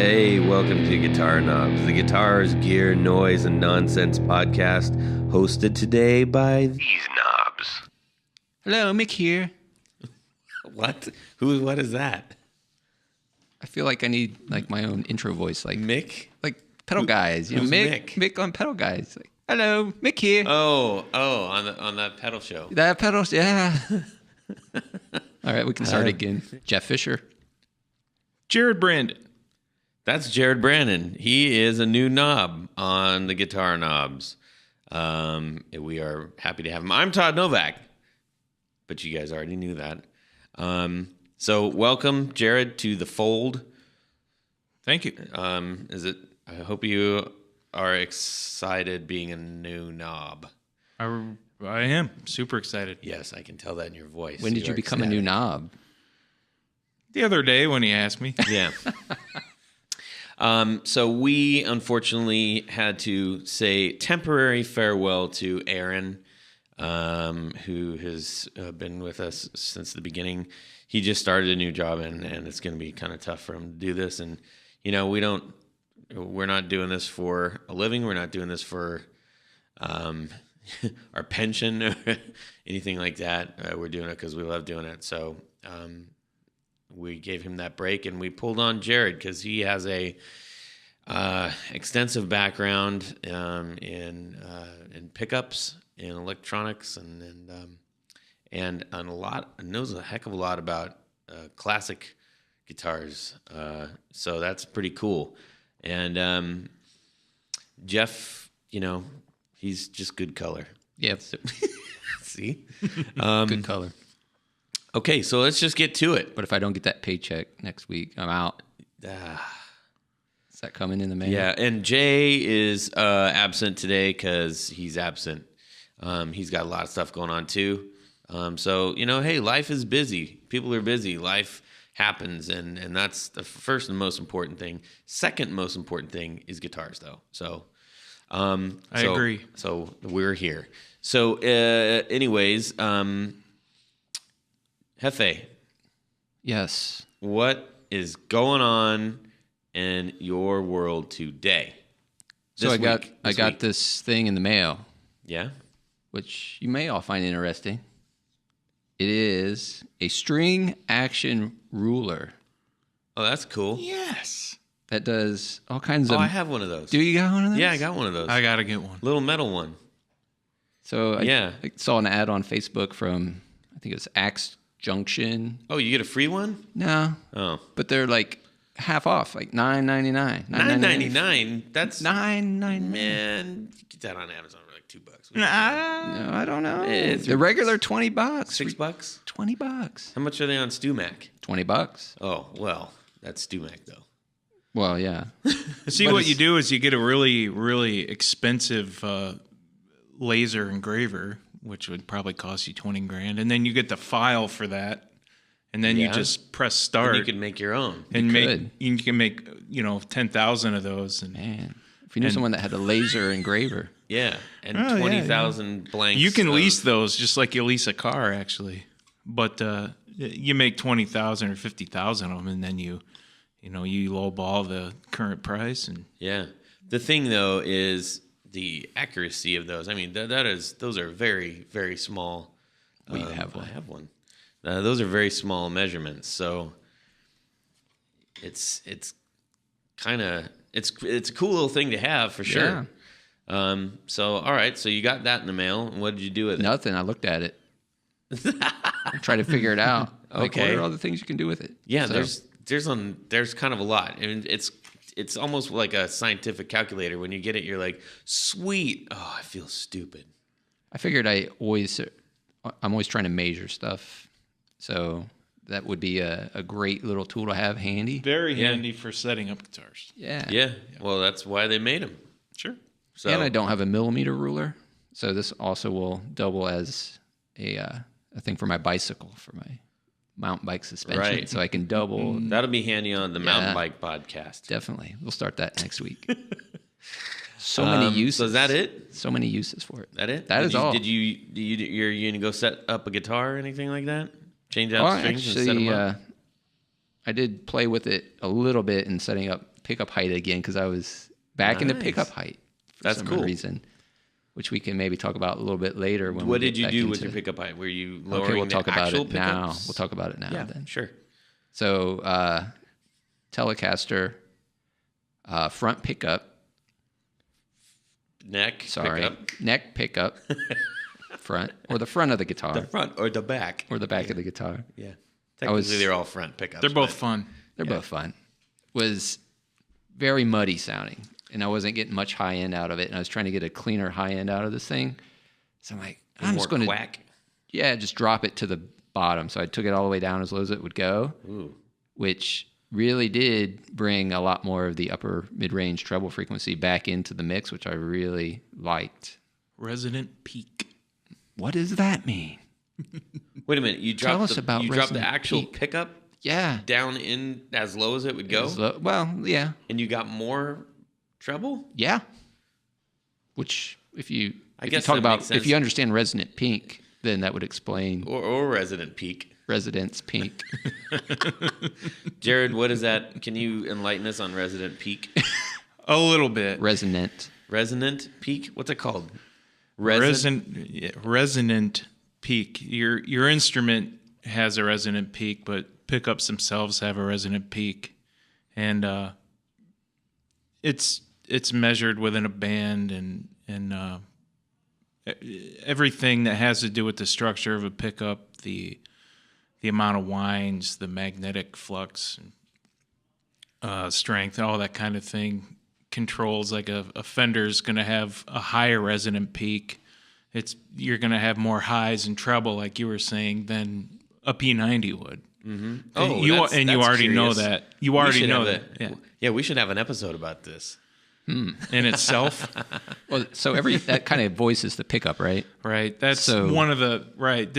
Hey, welcome to Guitar Knobs, the guitars, gear, noise, and nonsense podcast, hosted today by these knobs. Hello, Mick here. What? What is that? I feel like I need my own intro voice, like Mick? like pedal guys. You know, who's Mick on pedal guys. Like, hello, Mick here. Oh, on that pedal show. That pedals, yeah. All right, we can start again. Jeff Fischer. Jared Brandon. That's Jared Brandon. He is a new knob on the Guitar Knobs. We are happy to have him. I'm Todd Novak, but you guys already knew that. So welcome, Jared, to the fold. Thank you. I hope you are excited being a new knob. I am super excited. Yes, I can tell that in your voice. When did you become a new knob? The other day when he asked me. Yeah. So we unfortunately had to say temporary farewell to Aaron, who has been with us since the beginning. He just started a new job, and it's going to be kind of tough for him to do this. And you know, we're not doing this for a living. We're not doing this for our pension or anything like that. We're doing it because we love doing it. So we gave him that break, and we pulled on Jared because he has a extensive background in pickups, in electronics, and a lot, knows a heck of a lot about classic guitars. So that's pretty cool. And Jeff, you know, he's just good color. Yep. So, see? Good color. Okay, so let's just get to it. But if I don't get that paycheck next week, I'm out. Is that coming in the mail? Yeah, and Jay is absent today because he's absent. He's got a lot of stuff going on too. So, you know, hey, life is busy. People are busy. Life happens, and that's the first and most important thing. Second most important thing is guitars, though. So, I agree. So we're here. So, anyways, Hefe, Yes. what is going on in your world today? So I got this thing in the mail, Yeah? which you may all find interesting. It is a string action ruler Oh, that's cool. Yes. that does all kinds Oh, of... I have one of those. Do you got one of those? Yeah, I got one of those. I got to get one. Little metal one. So Yeah. I saw an ad on Facebook from, I think it was Axe Junction. Oh, you get a free one? No, Oh. but they're like half off, like $9.99. $9.99? That's... $9.99. Man, you get that on Amazon for like $2. No, I don't know. It's the regular $20. $6? $20. How much are they on StewMac? $20. Oh, well, that's StewMac, though. Well, yeah. See, But what you do is you get a really, really expensive laser engraver, which would probably cost you $20,000, and then you get the file for that, and then you just press start. And you can make your own. and could. you can make 10,000 of those, and Man, if you knew someone that had a laser engraver. Yeah, and Oh, yeah, 20,000 blanks. you can of- lease those just like you lease a car, actually. But you make 20,000 or 50,000 of them, and then you lowball the current price. And Yeah. The thing, though, is the accuracy of those. I mean, those are very, very small. Well, you have one. I have one. Those are very small measurements, so it's kind of it's a cool little thing to have for sure. So all right, so you got that in the mail. And what did you do with it? Nothing. I looked at it. I tried to figure it out. Like, what Okay. are all the things you can do with it? Yeah, So, there's kind of a lot, and it's almost like a scientific calculator. When you get it, you're like, sweet. Oh, I feel stupid. I figured I'm always trying to measure stuff. So that would be a great little tool to have handy. very handy for setting up guitars. Yeah. Yeah. Well, that's why they made them. Sure. So And I don't have a millimeter ruler. So this also will double as a thing for my bicycle, for my mountain bike suspension. Right. So I can double. that'll be handy on the mountain Yeah. bike podcast. Definitely. We'll start that next week. So many uses. So is that it? So many uses for it. That it? That is all. Did you gonna go set up a guitar or anything like that? Change out Well, strings and set actually, them up? I did play with it a little bit in setting up pickup height again because I was back into Nice. pickup height for That's some cool. reason, which we can maybe talk about a little bit later. When What we did get you back do with into- your pickup height? Were you lowering Okay, we'll talk the about actual it now. pickups? We'll talk about it now. Yeah, then. sure. So Telecaster front pickup. Neck pickup. Neck pickup. Front or the front of the guitar The front or the back. or the back of the guitar. Yeah. was- Technically, they're all front pickups. They're both but- fun. They're both fun. Was very muddy sounding, and I wasn't getting much high end out of it. And I was trying to get a cleaner high end out of this thing. So I'm like, I'm More just going to, quack. just drop it to the bottom. So I took it all the way down as low as it would go, Ooh. which really did bring a lot more of the upper mid range treble frequency back into the mix, which I really liked. Resonant peak. What does that mean? Wait a minute. You Tell dropped us the about you dropped the resonant actual peak. pickup Yeah. down in as low as it would go, Yeah. and you got more treble. Yeah. Which, if you guess talk that about, makes sense. if you understand resonant pink, then that would explain Or resonant peak. Residence Pink. Jared, what is that? Can you enlighten us on resonant peak? A little bit. Resonant. Resonant peak? What's it called? Resonant peak. Your instrument has a resonant peak, but pickups themselves have a resonant peak, and it's measured within a band and everything that has to do with the structure of a pickup, the amount of winds, the magnetic flux, strength, all that kind of thing controls. Like a Fender's going to have a higher resonant peak. You're going to have more highs and treble, like you were saying, than a P90 would. Mm-hmm. You already know that. You already know that. Yeah, we should have an episode about this. In itself, Well, so that kind of voices the pickup, right? right? That's So- one of the right.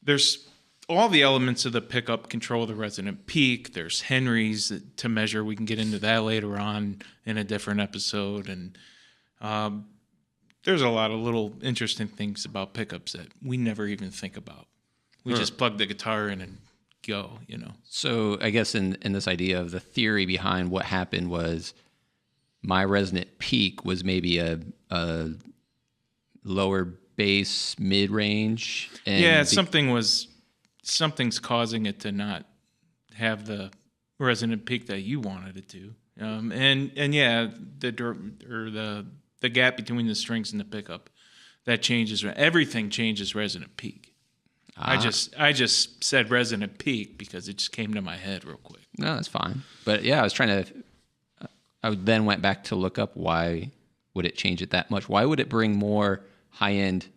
There's all the elements of the pickup control the resonant peak. There's Henrys to measure. We can get into that later on in a different episode, and there's a lot of little interesting things about pickups that we never even think about. We just plug the guitar in and go. So I guess in this idea of the theory behind what happened was my resonant peak was maybe a lower bass mid range. Yeah, something's causing it to not have the resonant peak that you wanted it to. And yeah, the gap between the strings and the pickup that changes. Everything changes resonant peak. I just said resonant peak because it just came to my head real quick. No, that's fine. But yeah, I then went back to look up why would it change it that much? Why would it bring more high end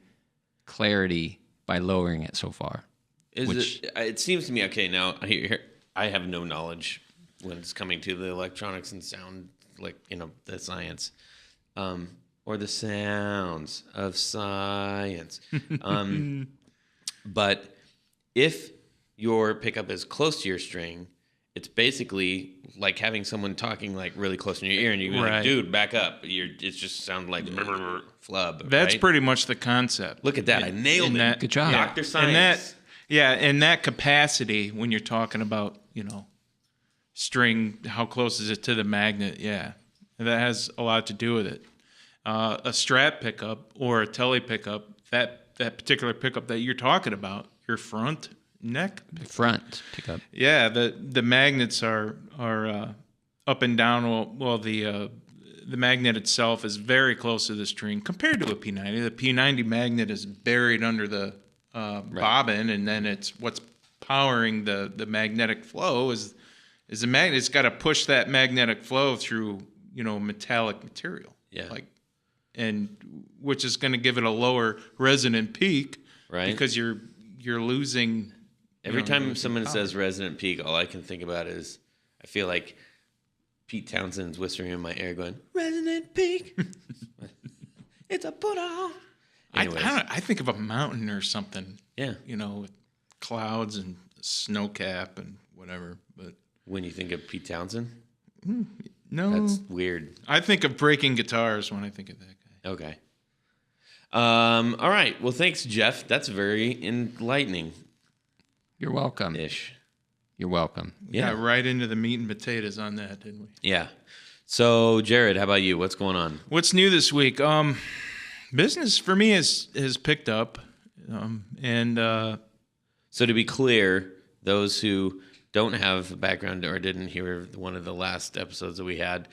clarity by lowering it so far? It seems to me, okay, now here I have no knowledge when it's coming to the electronics and sound, like, the science, or the sounds of science. But if your pickup is close to your string, it's basically like having someone talking like really close in your ear, and you're Right. like, "Dude, back up!" It just sounds like flub. That's right? pretty much the concept. Look at that! I nailed in it. that- Good job. Dr. And Science. in that capacity, when you're talking about, string, how close is it to the magnet? Yeah, that has a lot to do with it. A Strat pickup or a Tele pickup, that particular pickup that you're talking about, your front neck pickup. Front pickup. Yeah, the magnets are up and down. Well, the magnet itself is very close to the string compared to a P90. The P90 magnet is buried under the bobbin, and then it's what's powering the magnetic flow is the magnet. It's got to push that magnetic flow through metallic material. Yeah. And which is going to give it a lower resonant peak, Right. Because you're losing. Every time someone says resonant peak, all I can think about is I feel like Pete Townsend's whispering in my ear, going, "Resonant peak, it's a put on." Anyways, I think of a mountain or something. yeah. With clouds and snow cap and whatever. But When you think of Pete Townsend, no, that's weird. I think of breaking guitars when I think of that guy. Okay. All right. Well, thanks, Jeff. That's very enlightening-ish. You're welcome. You're welcome. We got right into the meat and potatoes on that, didn't we? Yeah. So, Jared, how about you? What's going on? What's new this week? Business for me has picked up, and So to be clear, those who don't have a background or didn't hear one of the last episodes that we had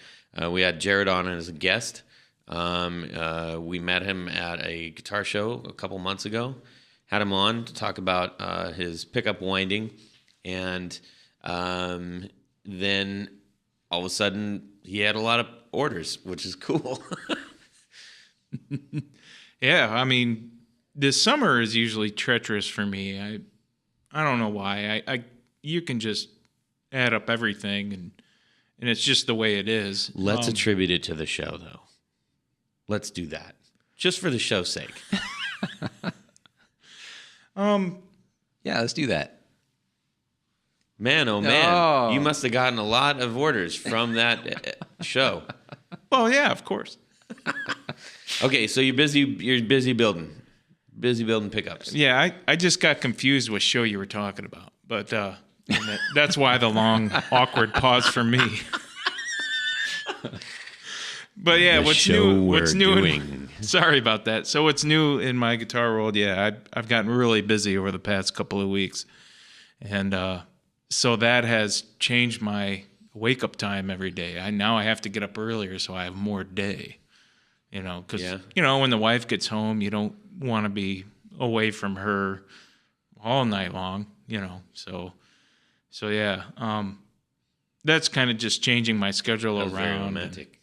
Jared on as a guest. We met him at a guitar show a couple months ago. Had him on to talk about his pickup winding, and then all of a sudden he had a lot of orders, which is cool. yeah, I mean, this summer is usually treacherous for me. I don't know why. You can just add up everything, and it's just the way it is. Let's attribute it to the show, though. Let's do that, just for the show's sake. Yeah, let's do that. Man, oh man, you must have gotten a lot of orders from that show. Well, yeah, of course. Okay, so you're busy building pickups. Yeah, I just got confused what show you were talking about, but that's why the long, awkward pause for me. But yeah, what's new? Sorry about that. So what's new in my guitar world? Yeah, I've gotten really busy over the past couple of weeks, and so that has changed my wake up time every day. Now I have to get up earlier, so I have more day. Because when the wife gets home, you don't want to be away from her all night long. So yeah, that's kind of just changing my schedule That was around. very romantic.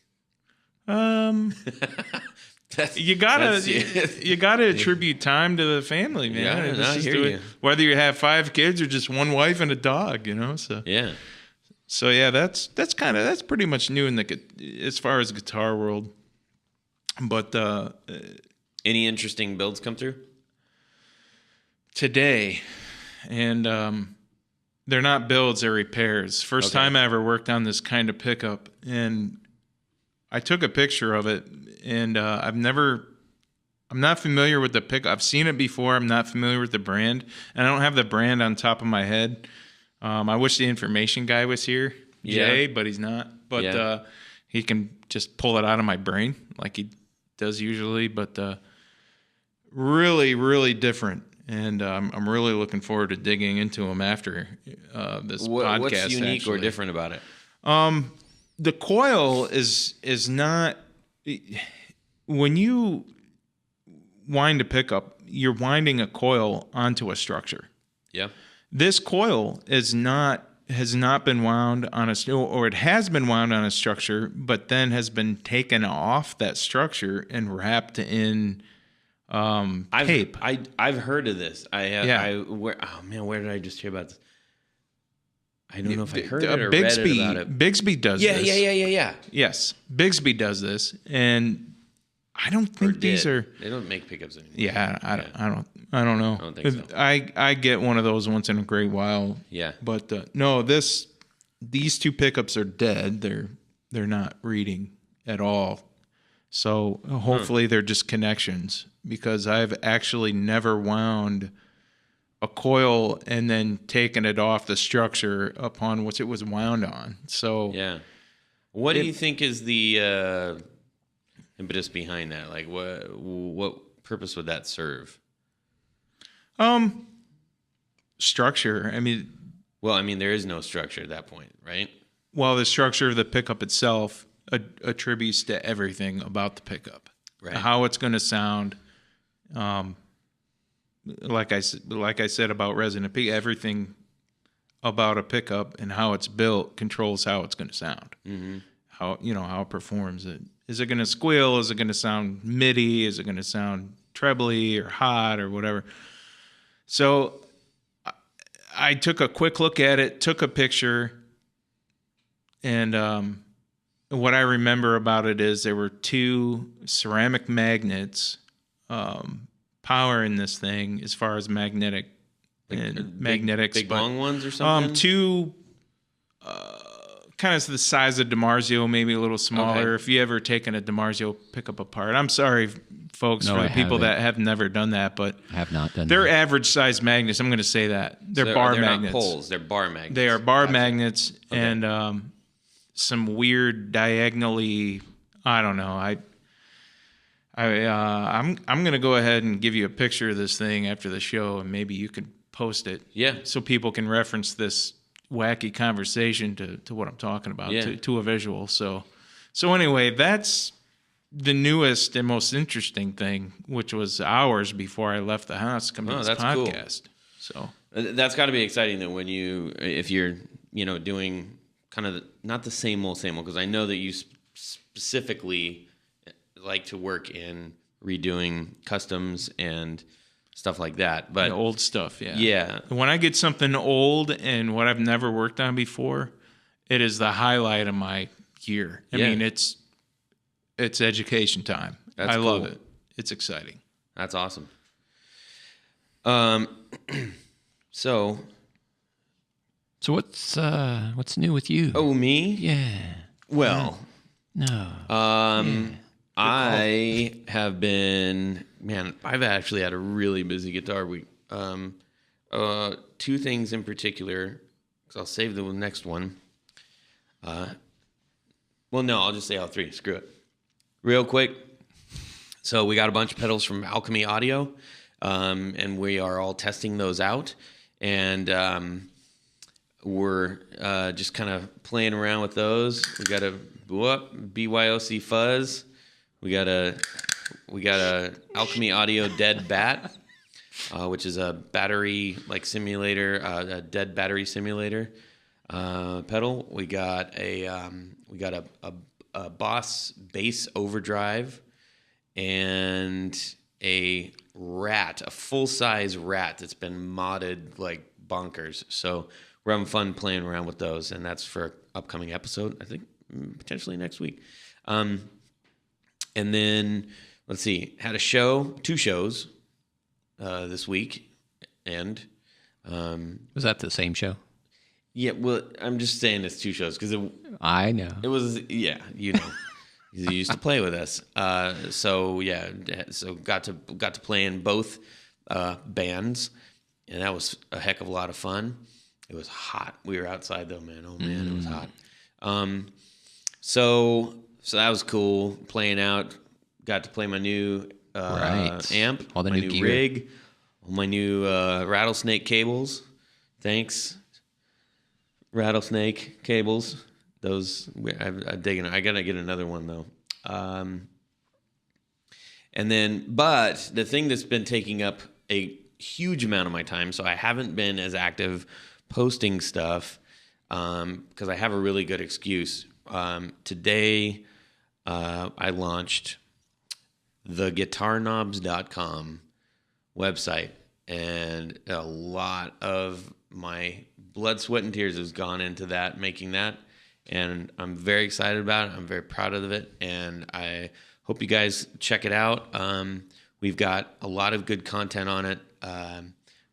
You gotta attribute time to the family, man. Yeah, I hear you. Whether you have 5 kids or just one wife and a dog, So Yeah. So yeah, that's pretty much new in as far as guitar world. But Any interesting builds come through? Today, and they're not builds, they're repairs. First time I ever worked on this kind of pickup, and I took a picture of it, and I'm not familiar with the pickup. I've seen it before. I'm not familiar with the brand, and I don't have the brand on top of my head. I wish the information guy was here, Jay, but he's not. But he can just pull it out of my brain like he does usually. But really, really different, and I'm really looking forward to digging into him after this podcast. What's unique actually. or different about it? The coil is not, when you wind a pickup, you're winding a coil onto a structure. Yeah. This coil has not been wound on or it has been wound on a structure, but then has been taken off that structure and wrapped in tape. I've heard of this. I have. Yeah. Where did I just hear about this? I don't know if I heard it or read it about it. Bixby does this. Yeah. Yes, Bixby does this, and I don't think these are. They don't make pickups anymore. Yeah, I don't know. I don't think so. I get one of those once in a great while. Yeah. But no, these 2 pickups are dead. They're not reading at all. So hopefully they're just connections, because I've actually never wound a coil and then taken it off the structure upon which it was wound on. So yeah. What do you think is the impetus behind that? Like, what purpose would that serve? Structure. Well, there is no structure at that point, right? Well, the structure of the pickup itself attributes to everything about the pickup, Right. How it's going to sound. Like I said about resonant peak, everything about a pickup and how it's built controls how it's going to sound. Mm-hmm. How it performs. Is it going to squeal? Is it going to sound MIDI? Is it going to sound trebly or hot or whatever? So I took a quick look at it, took a picture, and what I remember about it is there were 2 ceramic magnets powering this thing as far as magnetics. Big long ones or something? 2 kind of the size of DiMarzio, maybe a little smaller. Okay. If you ever taken a DiMarzio pickup apart, I'm sorry, folks, for the people that have never done that, but I have not done they're that. average size magnets. I'm going to say that they're So bar they're magnets. Not poles. They're bar magnets. They are bar Gotcha. magnets, and some weird diagonally. I don't know. I'm going to go ahead and give you a picture of this thing after the show, and maybe you can post it. Yeah. So people can reference this wacky conversation to what I'm talking about, to a visual. So anyway, that's the newest and most interesting thing, which was hours before I left the house coming to this that's podcast. Cool. So That's got to be exciting that if you're, doing kind of not the same old, because I know that you specifically like to work in redoing customs and stuff like that. But the old stuff, yeah. Yeah. When I get something old and what I've never worked on before, it is the highlight of my year. I mean, it's education time. I love it. It's exciting. That's awesome. So what's new with you? Oh, me? Yeah. Well, No. I have been, I've actually had a really busy guitar week. Two things in particular, because I'll save the next one. Well, no, I'll just say all three. Screw it. Real quick. So we got a bunch of pedals from Alchemy Audio, and we are all testing those out. And we're just kind of playing around with those. We got a BYOC fuzz. We got a Alchemy Audio dead bat, which is a battery simulator, a dead battery simulator pedal. We got a Boss bass overdrive, and a full size rat that's been modded like bonkers. So we're having fun playing around with those, and that's for upcoming episode, I think potentially next week. And then let's see, had two shows this week, and Was that the same show? yeah, well, I'm just saying it's two shows because I know. it was, yeah, you used to play with us. So got to play in both bands, and that was a heck of a lot of fun. It was hot. We were outside though, man. Oh man, it was hot. So that was cool. Playing out, got to play my new amp, All the my new gear. rig, all my new rattlesnake cables. Thanks, rattlesnake cables. Those I'm digging. I gotta get another one though. And then, but the thing that's been taking up a huge amount of my time, so I haven't been as active posting stuff because I have a really good excuse. Today, I launched the guitarknobs.com website, and a lot of my blood, sweat, and tears has gone into that, making that, and I'm very excited about it. I'm very proud of it, and I hope you guys check it out. We've got a lot of good content on it.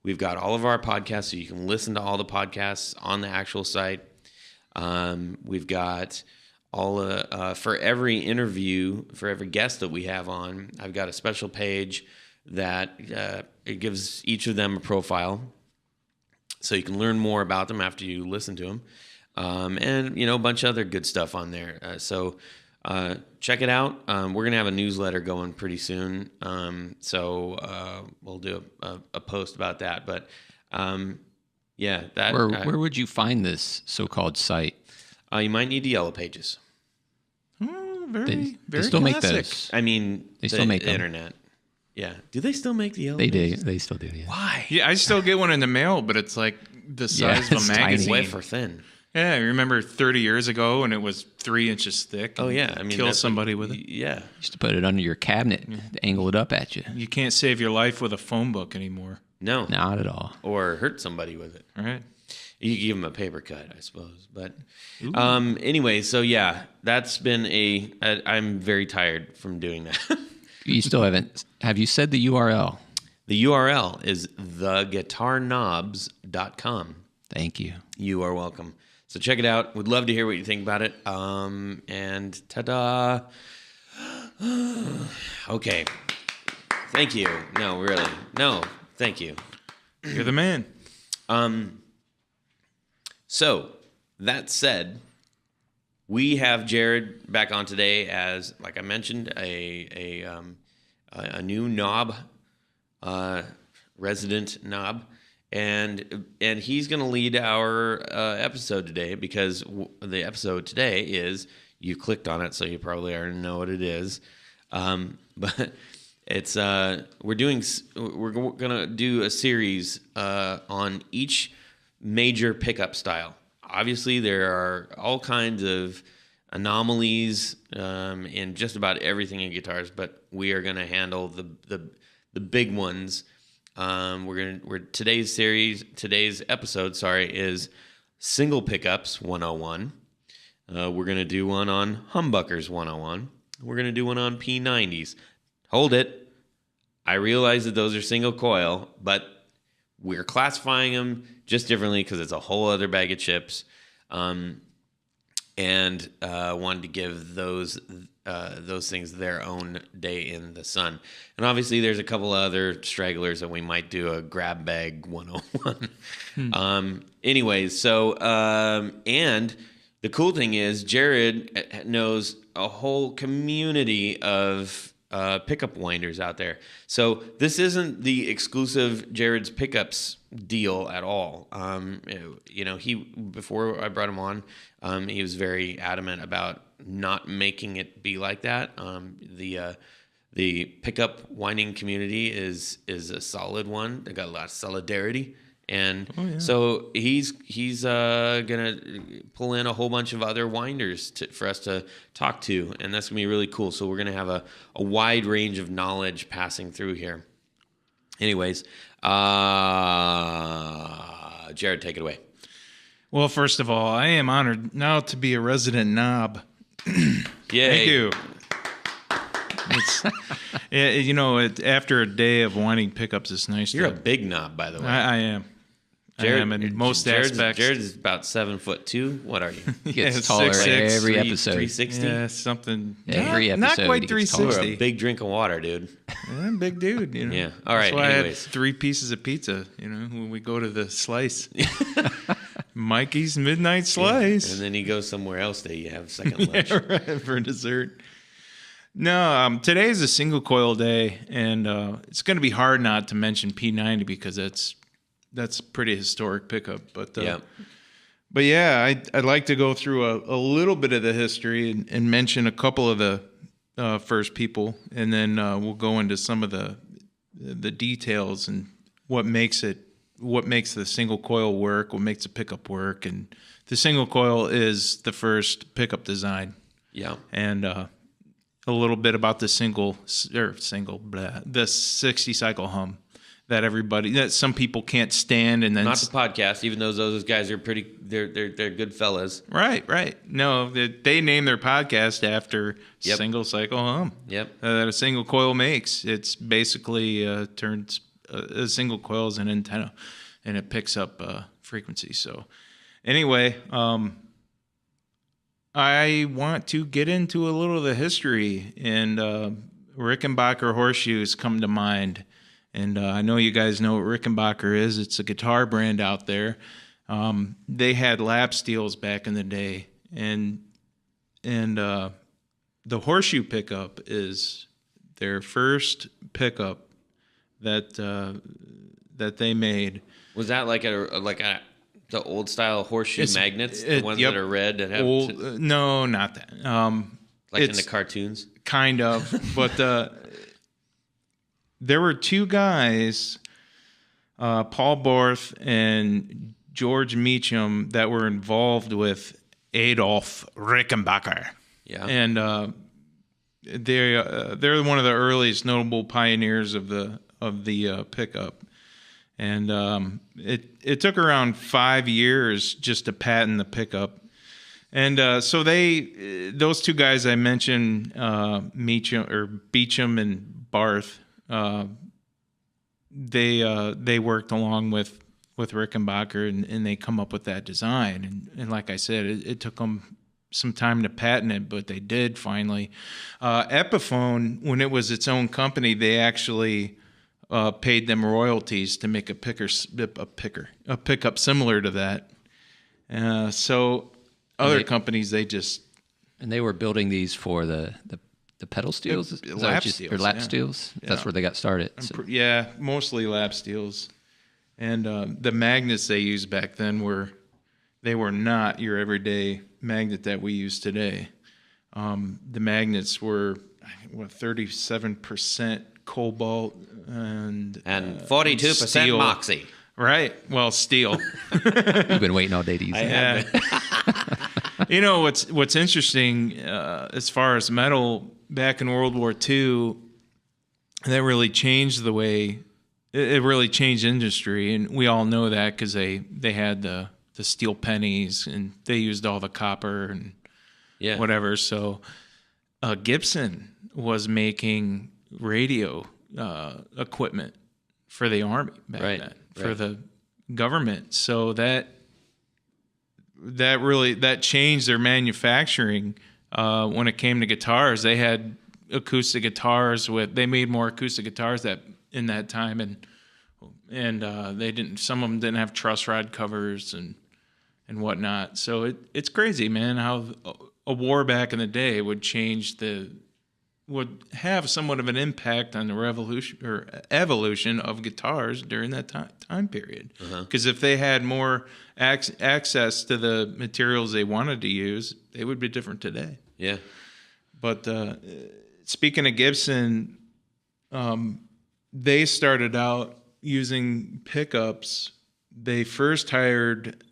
We've got all of our podcasts, so you can listen to all the podcasts on the actual site. We've got all for every interview, for every guest that we have on, I've got a special page that it gives each of them a profile, so you can learn more about them after you listen to them, and a bunch of other good stuff on there. So check it out. We're gonna have a newsletter going pretty soon, so we'll do a post about that. But yeah, that Where would you find this so-called site? you might need the Yellow Pages. Very still make classic. those. I mean, They still make the them. internet. Yeah. Do they still make the Yellow They Pages? do. They still do. Yeah. Why? Yeah, I still get one in the mail, but it's like the size of it's a tiny. magazine. Wafer thin. Yeah, I remember 30 years ago, and it was 3 inches thick. Oh yeah. I mean, kill that's somebody with it. Yeah. Used to put it under your cabinet, angle it up at you. You can't save your life with a phone book anymore, No. Not at all. Or hurt somebody with it. right? You could give them a paper cut, I suppose. But anyway, so yeah, that's been I'm very tired from doing that. You still haven't. Have you said the URL? The URL is theguitarknobs.com. Thank you. You are welcome. So check it out. Would love to hear what you think about it. And ta-da. Okay. Thank you. No, really. No, thank you. You're the man. So that said, we have Jared back on today as, like I mentioned, a new knob, resident knob, and he's going to lead our episode today because the episode today is, you clicked on it, so you probably already know what it is, but it's we're gonna do a series on each major pickup style. Obviously, there are all kinds of anomalies in just about everything in guitars, but we are going to handle the big ones. Today's episode, is single pickups 101. We're going to do one on humbuckers 101. We're going to do one on P90s. Hold it. I realize that those are single coil, but we're classifying them just differently because it's a whole other bag of chips, and wanted to give those things their own day in the sun. And obviously, there's a couple other stragglers that we might do a grab bag 101. Anyways, so and the cool thing is Jared knows a whole community of pickup winders out there. So this isn't the exclusive Jared's Pickups deal at all. Before I brought him on, he was very adamant about not making it be like that. The pickup winding community is a solid one. They got a lot of solidarity. And so he's gonna pull in a whole bunch of other winders for us to talk to, and that's gonna be really cool. So we're gonna have a wide range of knowledge passing through here. Anyways, Jared, take it away. Well, first of all, I am honored now to be a resident knob. Yay. Thank you. It's, after a day of winding pickups, it's nice. You're a big knob, by the way. I am. Jared, I am in most aspects. Jared is about 7'2". What are you? He gets taller 6'6", every episode. 360. Yeah, something. Every not episode quite he gets taller. You're 360. a big drink of water, dude. I'm a big dude. Yeah. All right. That's why Anyways, I had 3 pieces of pizza. When we go to the slice, Mikey's Midnight Slice, and then you go somewhere else that you have second lunch. yeah, right, for dessert. No, today is a single coil day, and it's going to be hard not to mention P90 because that's a pretty historic pickup. But yeah, I'd like to go through a little bit of the history and mention a couple of the first people, and then we'll go into some of the details and what makes the single coil work, what makes a pickup work, and the single coil is the first pickup design. Yeah, and a little bit about the the 60 cycle hum that some people can't stand, and then not the podcast, even though those guys are they're good fellas. Right. No, they name their podcast after single cycle hum. Yep. That a single coil makes. It's basically turns a single coil as an antenna, and it picks up frequency. So anyway, I want to get into a little of the history, and Rickenbacker horseshoes come to mind. And I know you guys know what Rickenbacker is. It's a guitar brand out there. They had lap steels back in the day, and the horseshoe pickup is their first pickup that they made. Was that like the old style horseshoe magnets, the ones that are red that have no, not that. Like in the cartoons, kind of, but. There were 2 guys, Paul Borth and George Meacham, that were involved with Adolf Rickenbacker. Yeah, and they're one of the earliest notable pioneers of the pickup. And it took around 5 years just to patent the pickup. And so those 2 guys I mentioned, Beecham and Barth. They worked along with Rickenbacker, and they come up with that design. And like I said, it took them some time to patent it, but they did finally. Epiphone, when it was its own company, they actually paid them royalties to make a pickup similar to that. So other companies, they just... And they were building these for the pedal steels? Lap steels. Or lap steels? Yeah. That's where they got started. Yeah, mostly lap steels. And the magnets they used back then were not your everyday magnet that we use today. The magnets were 37% cobalt and 42% steel. moxie. Right. Well, steel. You've been waiting all day to use it. Yeah. You know what's interesting as far as metal back in World War II, that really changed the way it really changed industry, and we all know that because they had the steel pennies and they used all the copper and whatever. So Gibson was making radio equipment for the Army back then, for the government. So that changed their manufacturing when it came to guitars. They had acoustic guitars they made more acoustic guitars in that time, and they didn't. Some of them didn't have truss rod covers and whatnot. So it's crazy, man, how a war back in the day would have somewhat of an impact on the revolution or evolution of guitars during that time period. Because if they had more access to the materials they wanted to use, they would be different today. Yeah. But speaking of Gibson, they started out using pickups. They first hired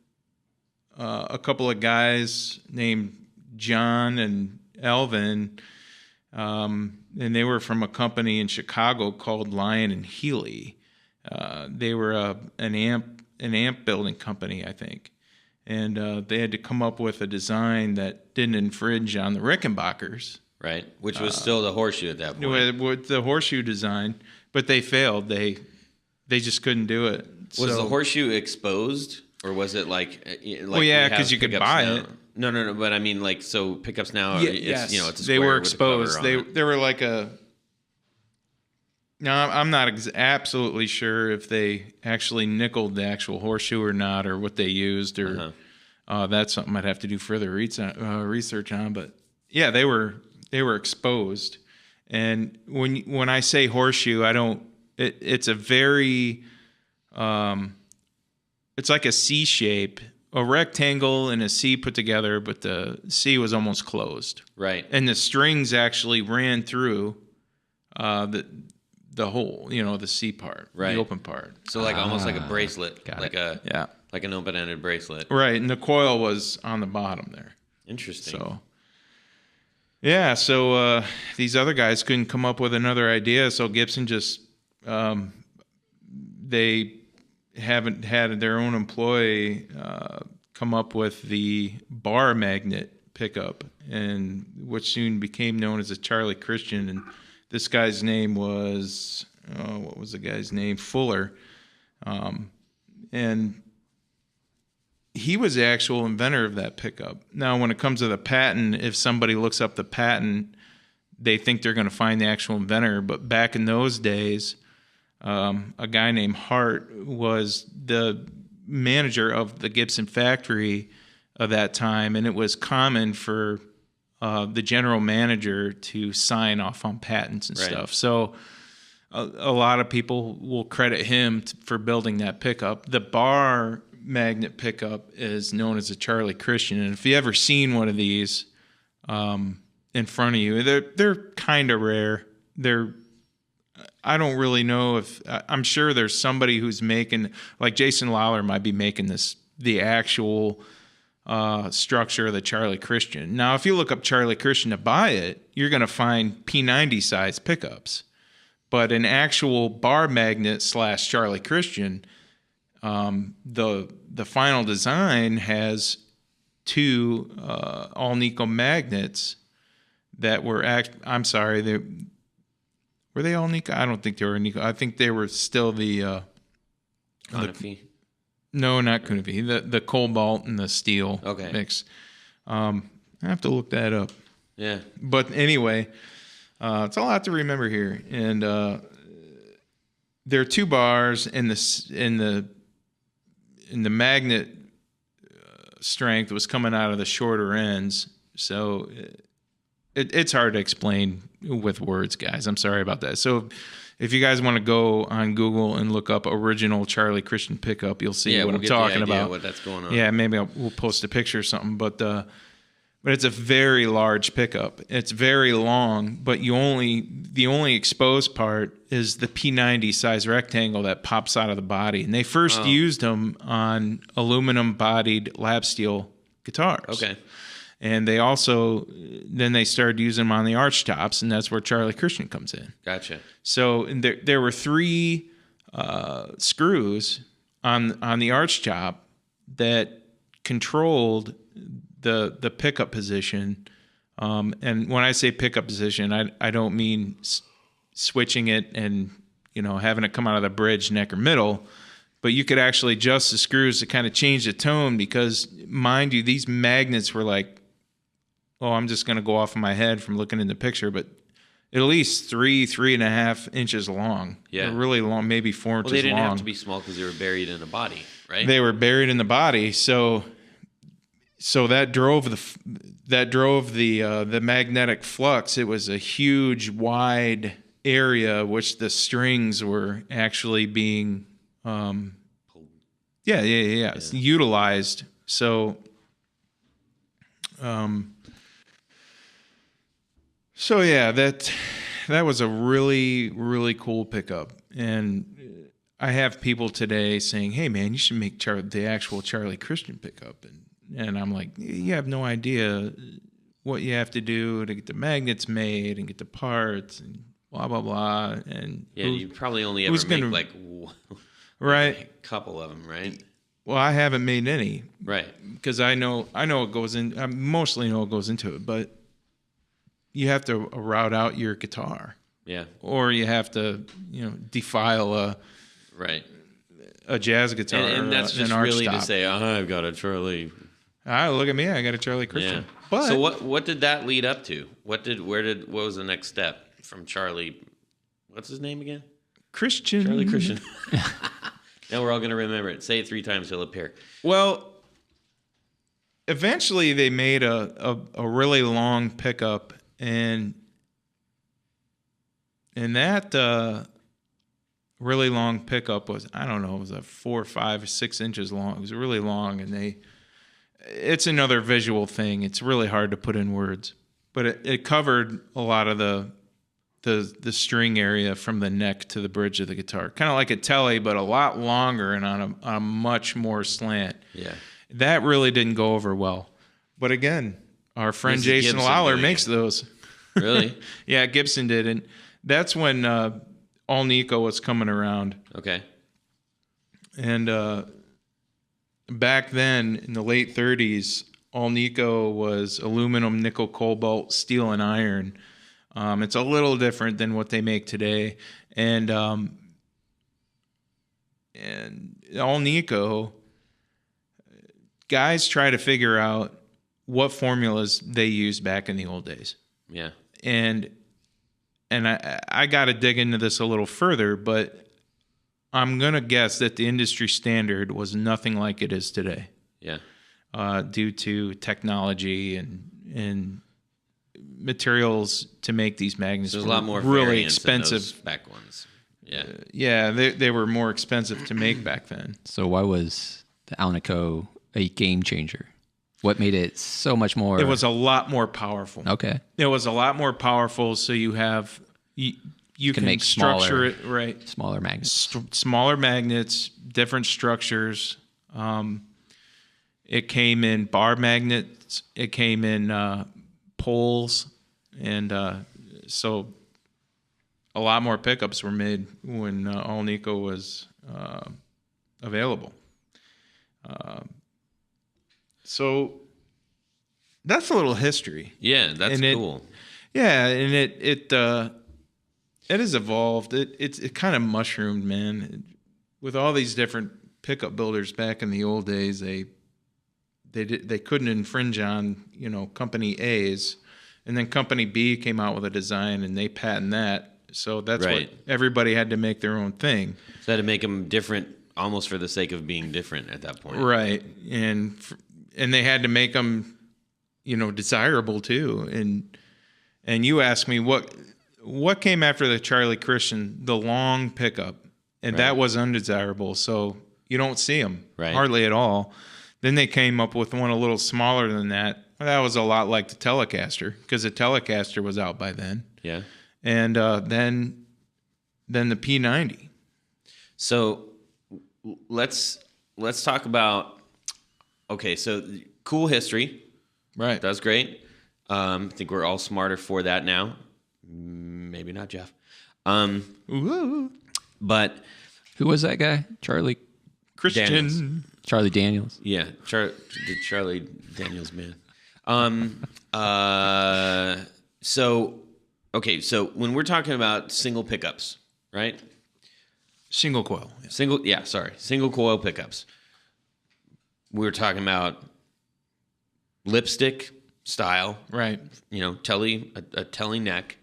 a couple of guys named John and Elvin, and they were from a company in Chicago called Lion and Healy. They were an amp building company, I think, and they had to come up with a design that didn't infringe on the Rickenbackers. Right, which was still the horseshoe at that point. With the horseshoe design, but they failed. They just couldn't do it. Was the horseshoe exposed, or was it like well, yeah, because you could buy it. No. But I mean, like, so pickups now, yes. It's a they square were with a cover exposed. on it. They were like a. No, I'm not absolutely sure if they actually nickeled the actual horseshoe or not, or what they used, or that's something I'd have to do further research on. But yeah, they were exposed, and when I say horseshoe, I don't. It's a very, it's like a C shape, a rectangle and a C put together, but the C was almost closed. Right. And the strings actually ran through the hole, the C part, the open part. So like almost like a bracelet, like an open-ended bracelet. Right, and the coil was on the bottom there. Interesting. So these other guys couldn't come up with another idea, so Gibson just they haven't had their own employee come up with the bar magnet pickup, and which soon became known as a Charlie Christian. And this guy's name was what was the guy's name? Fuller, and he was the actual inventor of that pickup. Now, when it comes to the patent, if somebody looks up the patent, they think they're going to find the actual inventor. But back in those days, a guy named Hart was the manager of the Gibson factory of that time, and it was common for the general manager to sign off on patents and stuff. So a lot of people will credit him for building that pickup. The bar magnet pickup is known as a Charlie Christian, and if you ever seen one of these in front of you, they're kind of rare. I don't really know if I'm sure there's somebody who's making, like Jason Lawler might be making the actual structure of the Charlie Christian. Now, if you look up Charlie Christian to buy it, you're going to find P90 size pickups, but an actual bar magnet / Charlie Christian, the final design has two all Nico magnets that were were they all Nico? I don't think they were Nico. I think they were still the Hanafi. No, not Kunavi. The cobalt and the steel mix. I have to look that up. Yeah. But anyway, it's a lot to remember here. And there are 2 bars, and the magnet strength was coming out of the shorter ends. So it's hard to explain with words, guys. I'm sorry about that. So if you guys want to go on Google and look up original Charlie Christian pickup, you'll see what I'm talking about. What that's going on. Yeah, maybe we'll post a picture or something. But it's a very large pickup. It's very long, but the only exposed part is the P90 size rectangle that pops out of the body. And they first used them on aluminum-bodied lap steel guitars. Okay. And they also then they started using them on the arch tops, and that's where Charlie Christian comes in. Gotcha. So there were 3 screws on the arch top that controlled the pickup position. And when I say pickup position, I don't mean switching it and having it come out of the bridge, neck, or middle. But you could actually adjust the screws to kind of change the tone because, mind you, these magnets were like, I'm just going to go off of my head from looking in the picture, but at least 3.5 inches long. Yeah. They're really long, maybe 4 inches long. Well, they didn't have to be small because they were buried in a body, right? They were buried in the body, so that drove the magnetic flux. It was a huge, wide area which the strings were actually being utilized. So that was a really, really cool pickup. And I have people today saying, "Hey man, you should make the actual Charlie Christian pickup." And I'm like, you have no idea what you have to do to get the magnets made and get the parts and blah, blah, blah. And you probably only ever make a couple of them, right? Well, I haven't made any. Right. Because I know it goes in, I mostly know what goes into it, but you have to route out your guitar. Yeah. Or you have to, defile a jazz guitar. And that's just really to say, I've got a Charlie. Look at me, I got a Charlie Christian. Yeah. But so what did that lead up to? What was the next step from Charlie? What's his name again? Christian. Charlie Christian. Now we're all going to remember it. Say it 3 times, he'll appear. Well, eventually they made a really long pickup, and that really long pickup was, I don't know, it was 4 or 5 or 6 inches long. It was really long, and it's another visual thing. It's really hard to put in words, but it covered a lot of the string area from the neck to the bridge of the guitar, kind of like a telly, but a lot longer and on a much more slant. Yeah, that really didn't go over well. But again, our friend Jason Lawler makes those. Really? Yeah, Gibson did, and that's when All Nico was coming around. Okay. And back then, in the late 30s, All Nico was aluminum, nickel, cobalt, steel, and iron. It's a little different than what they make today. And All Nico, guys try to figure out what formulas they used back in the old days. Yeah. And I got to dig into this a little further, but I'm going to guess that the industry standard was nothing like it is today. Yeah. Due to technology and materials to make these magnets. There's a lot more really expensive in those back ones. Yeah. They were more expensive to make back then. So why was the Alnico a game changer? What made it so much more? It was a lot more powerful. Okay. It was a lot more powerful, so you can make structure it right. Smaller magnets. Smaller magnets, different structures. It came in bar magnets. It came in poles, and so a lot more pickups were made when All Nico was available. So that's a little history. Yeah, that's cool. And it has evolved. It kind of mushroomed, man, with all these different pickup builders back in the old days, they couldn't infringe on, company A's, and then company B came out with a design and they patent that. So that's Right. what everybody had to make their own thing. So had to make them different, almost for the sake of being different at that point. Right. And they had to make them, desirable too. And you asked me what came after the Charlie Christian, the long pickup, and that was undesirable. So you don't see them hardly at all. Then they came up with one a little smaller than that. That was a lot like the Telecaster, because the Telecaster was out by then. Yeah. And then the P90. So let's talk about, okay, so cool history. Right. That's great. I think we're all smarter for that now. Maybe not Jeff. Ooh. But Who was that guy? Charlie Christian. Daniels. yeah, Charlie Daniels, man. So when we're talking about single pickups, right? Single coil. Single coil pickups. We're talking about lipstick style, Right. a telly neck.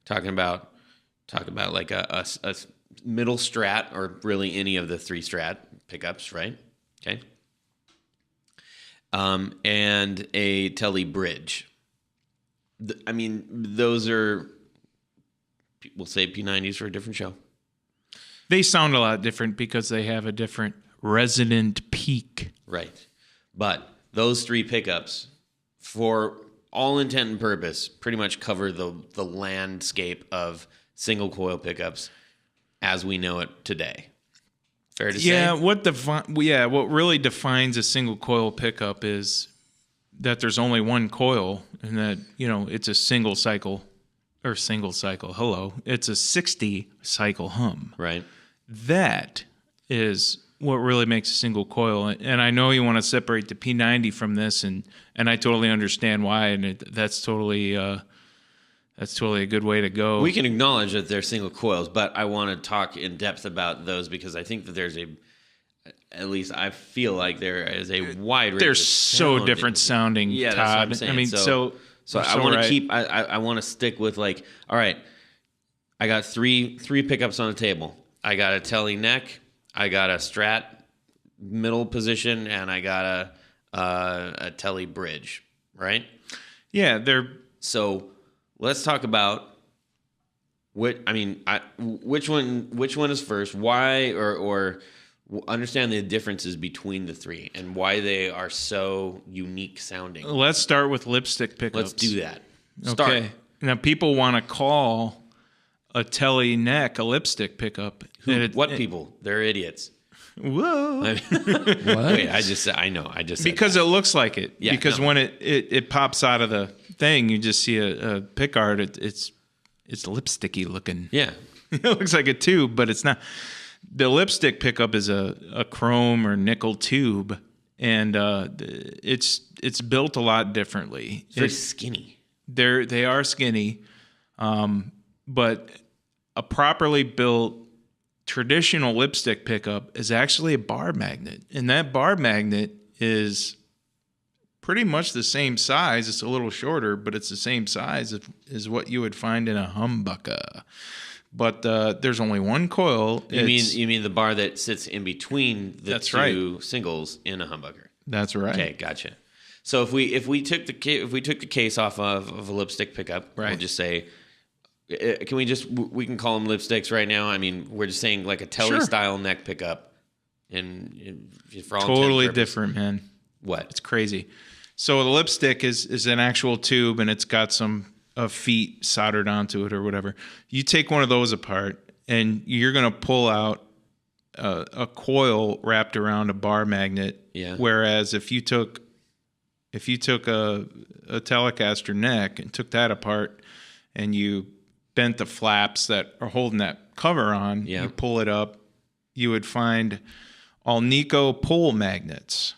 Talking about like a middle strat, or really any of the 3 strat pickups, right? Okay. And a telly bridge. Those are, we'll say P90s for a different show. They sound a lot different because they have a different resonant peak. Right. But those 3 pickups, for all intent and purpose, pretty much cover the landscape of single coil pickups as we know it today. Fair to say? What really defines a single coil pickup is that there's only one coil, and that, it's a single cycle. Hello. It's a 60 cycle hum. Right. That is what really makes a single coil. And I know you want to separate the P90 from this, and I totally understand why, and that's totally a good way to go. We can acknowledge that they're single coils, but I want to talk in depth about those because I think that there's at least I feel like there is a wide range. They're of so sound different sounding, Yeah, Todd. that's what I'm saying. I mean, so I want to right. I want to stick with, like, all right, I got three pickups on the table. I got a telly neck, I got a strat middle position, and I got a telly bridge, right? Yeah, So let's talk about which one is first, why, or understand the differences between the 3 and why they are so unique sounding. Let's start with lipstick pickups. Let's do that. Start. Okay. Now, people want to call a telly neck a lipstick pickup. What people? They're idiots. Whoa. What? Wait, I said Because that. it looks like it. Yeah, because no. when it pops out of the thing, you just see a pickguard. It's lipsticky looking. Yeah. It looks like a tube, but it's not. The lipstick pickup is a chrome or nickel tube, and it's built a lot differently. It's very skinny. They are skinny, but a properly built traditional lipstick pickup is actually a bar magnet, and that bar magnet is pretty much the same size. It's a little shorter, but it's the same size as what you would find in a humbucker. But there's only one coil. You mean the bar that sits in between the That's two singles in a humbucker? That's right. Okay, gotcha. So if we took the case off of a lipstick pickup, Right. we'll just say, we can call them lipsticks right now. I mean, we're just saying like a telly Sure. style neck pickup, and for all Totally intent and purpose. different, man. What? It's crazy. So the lipstick is an actual tube, and it's got some feet soldered onto it or whatever. You take one of those apart, and you're going to pull out a coil wrapped around a bar magnet. Yeah. Whereas if you took a Telecaster neck and took that apart, and you bent the flaps that are holding that cover on, Yeah. you pull it up, you would find Alnico pole magnets.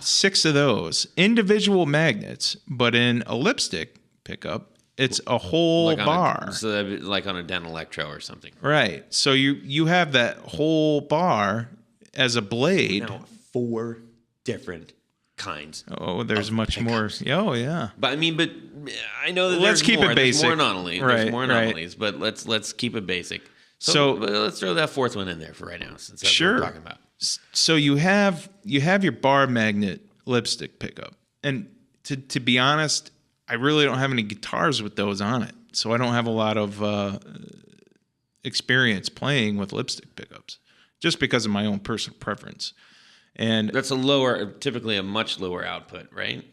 6 of those individual magnets, but in a lipstick pickup, it's a whole Like bar. So that'd be like on a Den Electro or something. Right. So you have that whole bar, as a blade. Now, 4 different kinds. Oh, there's of much more. pickups. Oh, yeah. But I know that Let's there's keep more. it There's more basic. anomalies. Right, There's more right. anomalies, but let's keep it basic. So- But let's throw that 4th one in there for right now, since that's Sure. what we're talking about. So you have your bar magnet lipstick pickup, and to be honest, I really don't have any guitars with those on it, so I don't have a lot of experience playing with lipstick pickups, just because of my own personal preference. And That's typically a much lower output, right?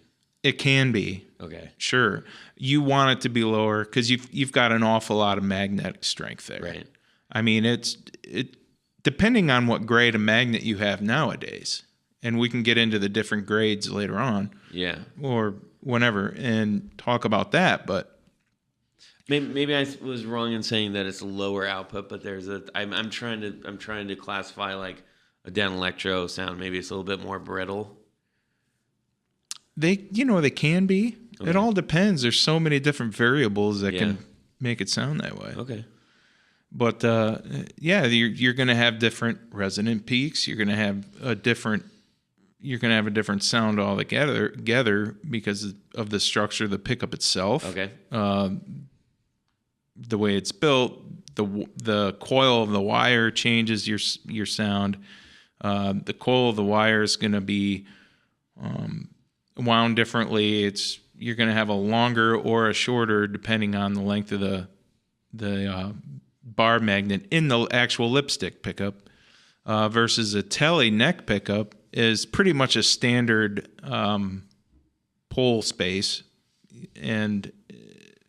it can be, Okay. sure, you want it to be lower because you've got an awful lot of magnetic strength there. Right. I mean, it depending on what grade of magnet you have nowadays, and we can get into the different grades later on Yeah. or whenever and talk about that. But Maybe I was wrong in saying that it's a lower output, but I'm trying to classify like a down electro sound. Maybe it's a little bit more brittle. they can be. Okay. It all depends. There's so many different variables that Yeah. can make it sound that way. Okay. But yeah, you're going to have different resonant peaks. You're going to have a different sound altogether because of the structure of the pickup itself. Okay. The way it's built, the coil of the wire changes your sound. The coil of the wire is going to be wound differently. You're going to have a longer or a shorter depending on the length of the bar magnet in the actual lipstick pickup versus a telly neck pickup is pretty much a standard pole space, and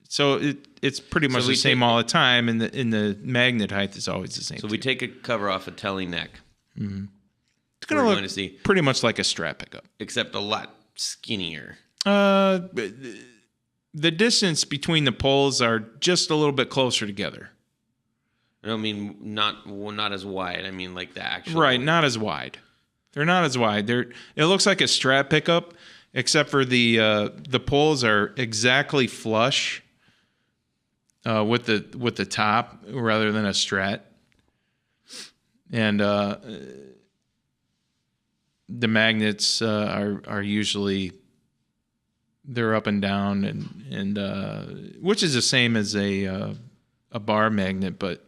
so it's pretty much So the we same take- all the time, and the magnet height is always the same. So we take a cover off a telly neck, it's we're going to going look to see, pretty much like a Strat pickup. except a lot skinnier. The distance between the poles are just a little bit closer together. I don't mean not as wide. I mean like the actual. Right, not as wide. They're not as wide. It looks like a Strat pickup, except for the poles are exactly flush with the top rather than a Strat, and the magnets are usually they're up and down and which is the same as a bar magnet, but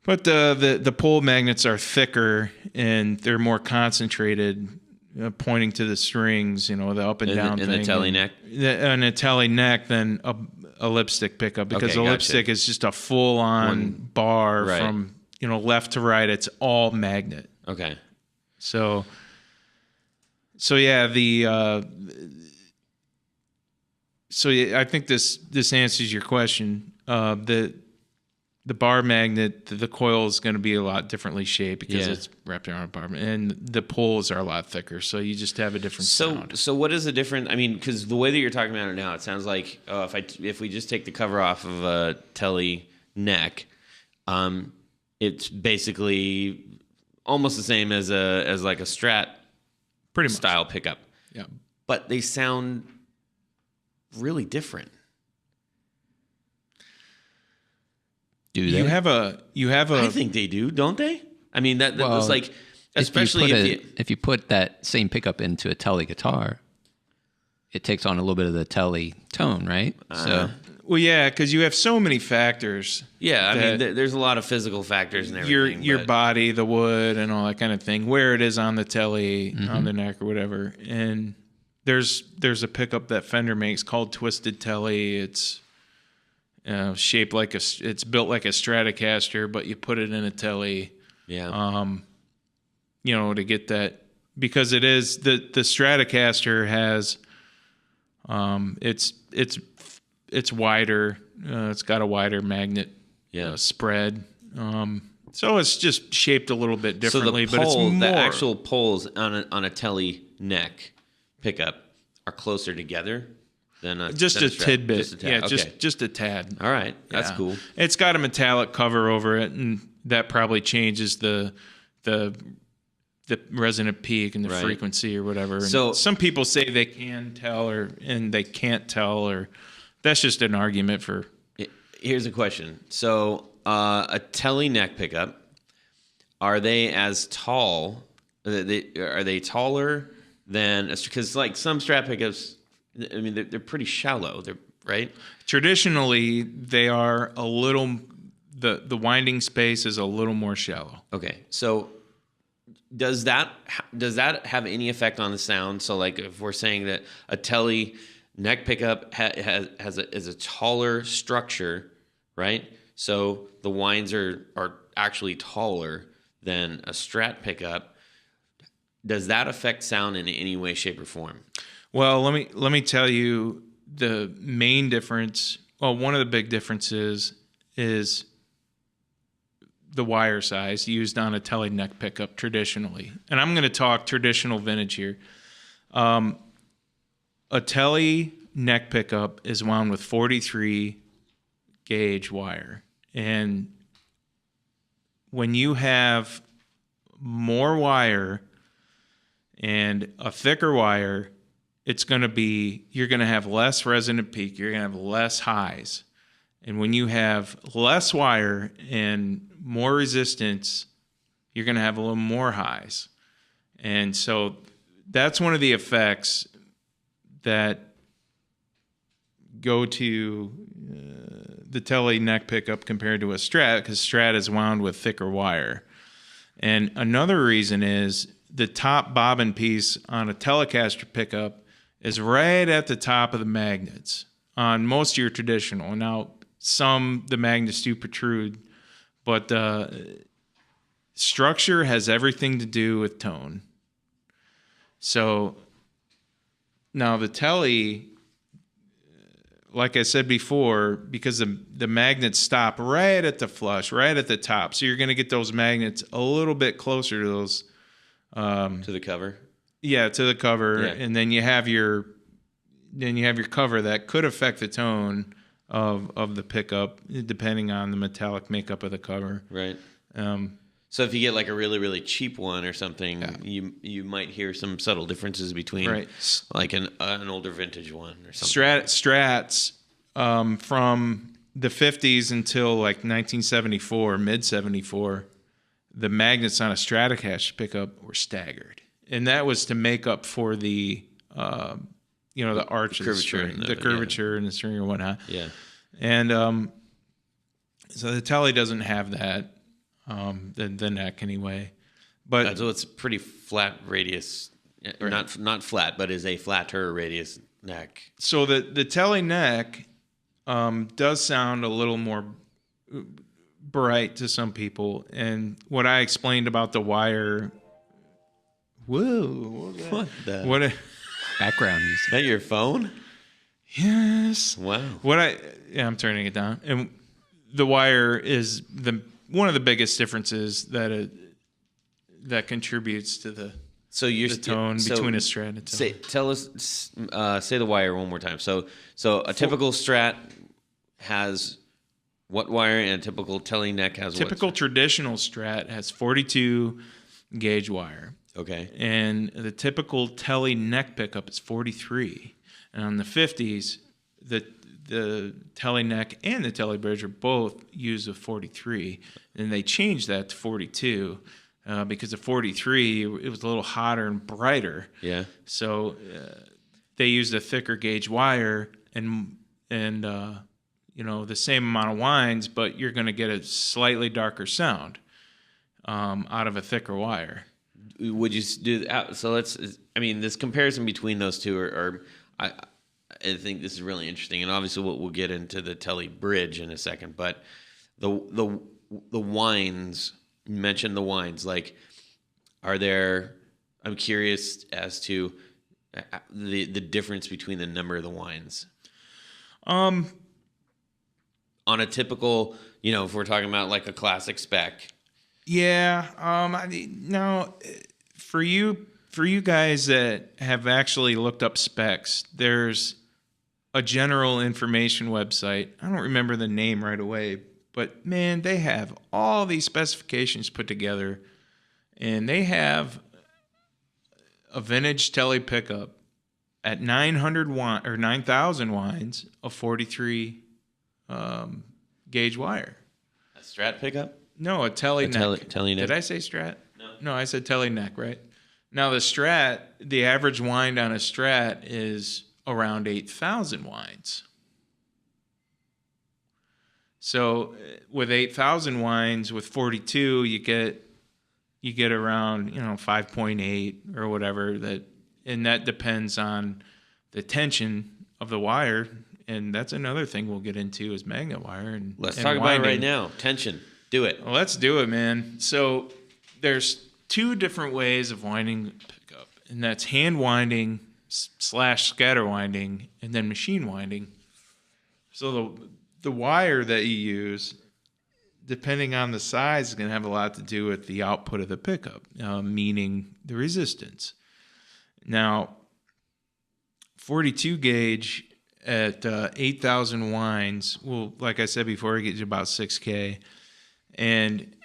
the pole magnets are thicker and they're more concentrated, pointing to the strings, the up and down in thing. the telly neck. On a telly neck than a lipstick pickup, because Okay, a gotcha. lipstick is just a full-on bar Right. from left to right. It's all magnet. Okay. So yeah, I think this answers your question. The bar magnet, the coil is going to be a lot differently shaped because Yeah. it's wrapped around a bar, and the poles are a lot thicker, so you just have a different sound. So what is the difference? I mean, because the way that you're talking about it now, it sounds like if we just take the cover off of a telly neck, it's basically almost the same as like a Strat Pretty much. style pickup, Yeah. but they sound really different. Do they? You have a I think they do, don't they? I mean, that Well, was like, especially if you put that same pickup into a telly guitar, it takes on a little bit of the telly tone, right? So well, yeah, because you have so many factors. yeah, I mean, that there's a lot of physical factors and everything. your but- body, the wood, and all that kind of thing, where it is on the telly, on the neck or whatever. And there's a pickup that Fender makes called Twisted Telly. It's shaped like it's built like a Stratocaster, but you put it in a telly. Yeah. To get that, because it is the Stratocaster has it's wider. It's got a wider magnet spread. So it's just shaped a little bit differently, so but it's more the actual poles on a telly neck pickup are closer together than just than a Strat. tidbit. Just a tad. Yeah, Okay. just a tad. All right, that's Yeah. cool. It's got a metallic cover over it, and that probably changes the resonant peak and the Right. frequency or whatever. And So- some people say they can tell and they can't tell, or that's just an argument for. Here's a question. So a telly neck pickup, are they as tall? Are they taller than, because like some Strat pickups, I mean, they're pretty shallow. They're right. Traditionally, they are a little. The winding space is a little more shallow. Okay, so does that have any effect on the sound? So like if we're saying that a Tele neck pickup is a taller structure, right? So the winds are actually taller than a Strat pickup. Does that affect sound in any way, shape, or form? Well, let me tell you the main difference. Well, one of the big differences is the wire size used on a Tele neck pickup traditionally. And I'm going to talk traditional vintage here. A Tele neck pickup is wound with 43 gauge wire. And when you have more wire and a thicker wire, you're going to have less resonant peak. You're going to have less highs. And when you have less wire and more resistance, you're going to have a little more highs. And so that's one of the effects that go to the Tele neck pickup compared to a Strat, because Strat is wound with thicker wire. And another reason is the top bobbin piece on a Telecaster pickup is right at the top of the magnets on most of your traditional. Now, the magnets do protrude, but structure has everything to do with tone. So now the Tele, like I said before, because the magnets stop right at the flush, right at the top, so you're going to get those magnets a little bit closer to those. To the cover? Yeah, to the cover. Yeah. And then you have your cover that could affect the tone of the pickup, depending on the metallic makeup of the cover. Right. So if you get like a really, really cheap one or something, you might hear some subtle differences between like an older vintage one or something. Strats from the 50s until like 1974, mid 74, the magnets on a Stratocaster pickup were staggered. And that was to make up for the the arch of the string, the curvature in the string or whatnot. Yeah. And so the Tele doesn't have that, the neck anyway. But so it's pretty flat radius, not flat, but is a flatter radius neck. So the Tele neck does sound a little more bright to some people. And what I explained about the wire. Whoa! What? Background music. Is that your phone? Yes. Wow. I'm turning it down. And the wire is one of the biggest differences that contributes to the tone between a Strat and a Tele. Say the wire one more time. So a typical Strat has what wire, and a typical Tele neck has typical what? Traditional Strat has 42 gauge wire. Okay. And the typical Tele neck pickup is 43. And on the 50s, the Tele neck and the Tele bridge are both used a 43. And they changed that to 42 because the 43, it was a little hotter and brighter. Yeah. So they used a thicker gauge wire and the same amount of winds, but you're going to get a slightly darker sound out of a thicker wire. Would you do that? So this comparison between those two I think this is really interesting, and obviously we'll get into the Tele bridge in a second. But the winds, you mentioned the winds. Like, are there? I'm curious as to the difference between the number of the winds. On a typical, if we're talking about like a classic spec. Yeah. Now, for you guys that have actually looked up specs, there's a general information website. I don't remember the name right away, but man, they have all these specifications put together, and they have a vintage Tele pickup at 9,000 winds of 43 gauge wire. A Strat pickup? No, a telly neck. Telly neck. Did I say Strat? No, I said telly neck, right? Now the Strat, the average wind on a Strat is around 8,000 winds. So with 8,000 winds with 42, you get around 5.8 or whatever and that depends on the tension of the wire, and that's another thing we'll get into is magnet wire. And let's and talk about winding. it right now. Tension. Do it. Well, let's do it, man. So there's two different ways of winding pickup, and that's hand winding / scatter winding, and then machine winding. So the wire that you use, depending on the size, is going to have a lot to do with the output of the pickup, meaning the resistance. Now, 42 gauge at 8,000 winds, well, like I said before, it gets you about 6K. And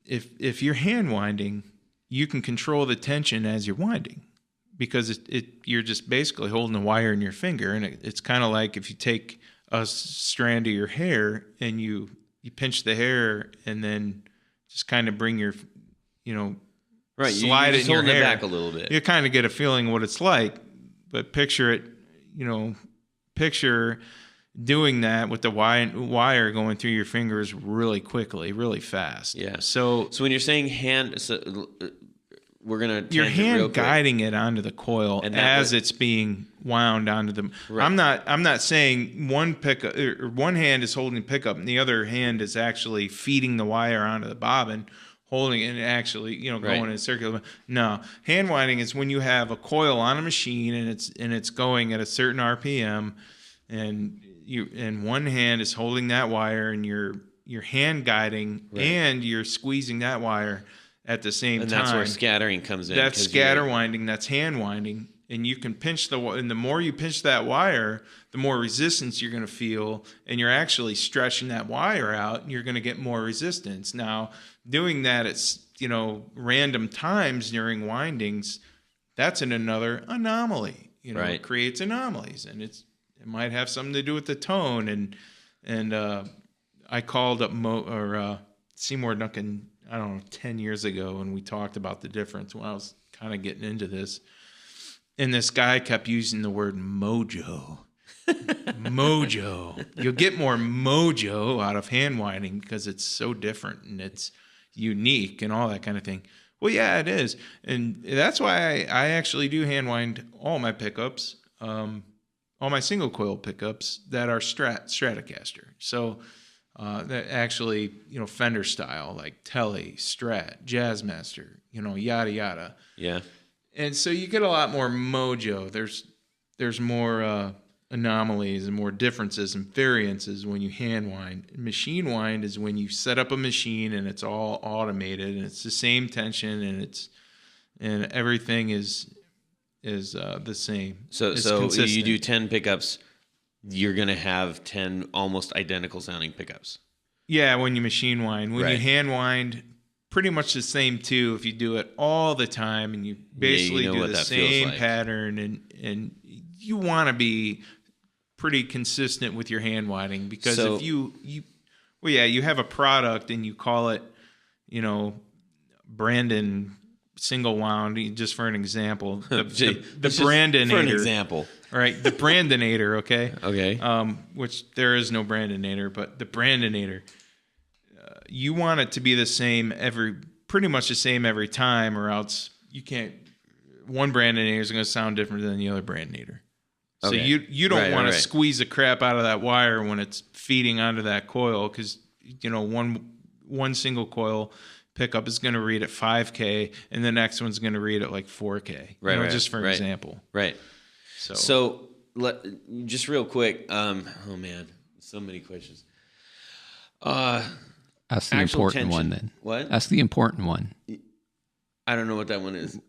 if you're hand winding, you can control the tension as you're winding, because you're just basically holding the wire in your finger, and it's kind of like if you take a strand of your hair and you pinch the hair and then just kind of bring your right, slide it in your hair. It back a little bit. You kind of get a feeling what it's like, but picture it, picture doing that with the wire going through your fingers really quickly, really fast. Yeah. So when you're saying hand, we're gonna your hand real quick. guiding it onto the coil And as it's being wound onto the. Right. I'm not saying one pickup or one hand is holding the pickup and the other hand is actually feeding the wire onto the bobbin, holding it and actually going in a circular. No, hand winding is when you have a coil on a machine and it's going at a certain RPM, and one hand is holding that wire and you're hand guiding and you're squeezing that wire at the same time. And that's where scattering comes in. That's scatter winding. That's hand winding. And you can pinch and the more you pinch that wire, the more resistance you're going to feel, and you're actually stretching that wire out, and you're going to get more resistance. Now, doing that at random times during windings, that's another anomaly. It creates anomalies, and it might have something to do with the tone. And I called up Seymour Duncan, I don't know, 10 years ago, and we talked about the difference when I was kind of getting into this. And this guy kept using the word mojo. Mojo. You'll get more mojo out of hand winding because it's so different and it's unique and all that kind of thing. Well, yeah, it is. And that's why I actually do hand wind all my pickups, all my single coil pickups that are Stratocaster. So that actually, Fender style, like Telly, Strat, Jazzmaster, yada, yada. Yeah. And so you get a lot more mojo. There's more anomalies and more differences and variances when you hand wind. Machine wind is when you set up a machine and it's all automated and it's the same tension and everything is the same. So consistent. you do 10 pickups, you're gonna have 10 almost identical sounding pickups. Yeah, when you machine wind. When you hand wind, pretty much the same too. If you do it all the time and you basically do the same pattern, and you want to be pretty consistent with your hand winding, because if you have a product and you call it, Brandon single wound, just for an example, the Brandinator. For an example. Right, the Brandinator, okay? Okay. Which there is no Brandinator, but the Brandinator. You want it to be the same pretty much the same every time, or else you can't. One Brandinator is going to sound different than the other Brandinator. So you don't want to squeeze the crap out of that wire when it's feeding onto that coil, because one single coil pickup is going to read at 5K, and the next one's going to read at like 4K. Just for example. Right. So just real quick. Oh man, so many questions. That's the important tension. one then. What? That's the important one. I don't know what that one is.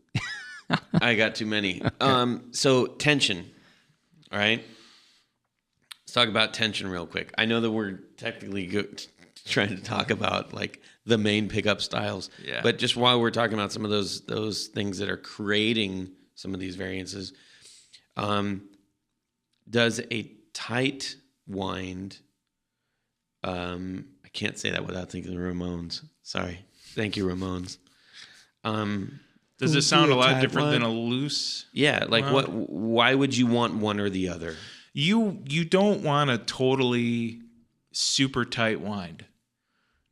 I got too many. Okay. So tension. All right. Let's talk about tension real quick. I know that we're technically trying to talk about like the main pickup styles. Yeah. But just while we're talking about some of those things that are creating some of these variances, does a tight wind, I can't say that without thinking of Ramones. Sorry. Thank you, Ramones. Does it sound a lot different than a loose? Yeah, like wound? why would you want one or the other? You don't want a totally super tight wind.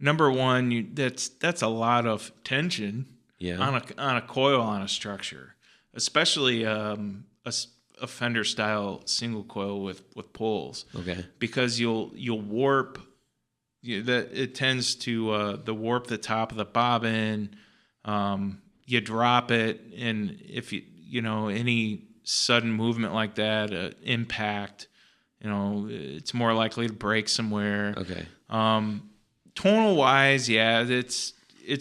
Number one, that's a lot of tension on a coil on a structure, especially a Fender style single coil with poles. Okay. Because you'll warp. That it tends to warp the top of the bobbin. You drop it, and if any sudden movement like that, impact, it's more likely to break somewhere. Okay. Tonal wise, yeah, it's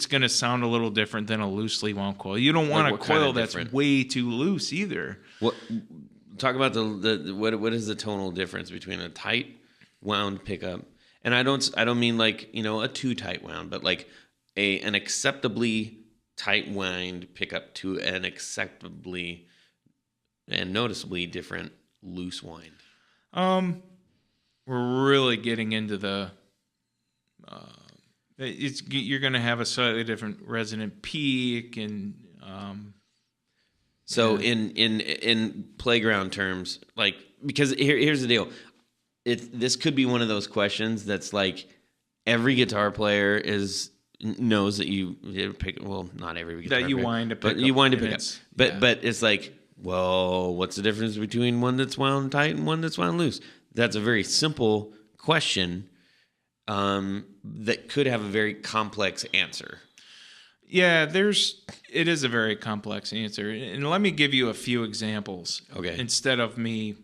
going to sound a little different than a loosely wound coil. You don't want a coil that's way too loose either. Talk about what is the tonal difference between a tight wound pickup, and I don't mean like a too tight wound, but like an acceptably tight wind pickup to an acceptably and noticeably different loose wind. We're really getting into the. You're going to have a slightly different resonant peak, and so in playground terms, like, because here's the deal, this could be one of those questions that's like every guitar player knows that you pick. Well, not every guitar that you player, wind a but pickup, you wind a pickup. Yeah. But it's like, well, what's the difference between one that's wound tight and one that's wound loose? That's a very simple question. That could have a very complex answer. Yeah, it is a very complex answer. And let me give you a few examples. Okay. Instead of me,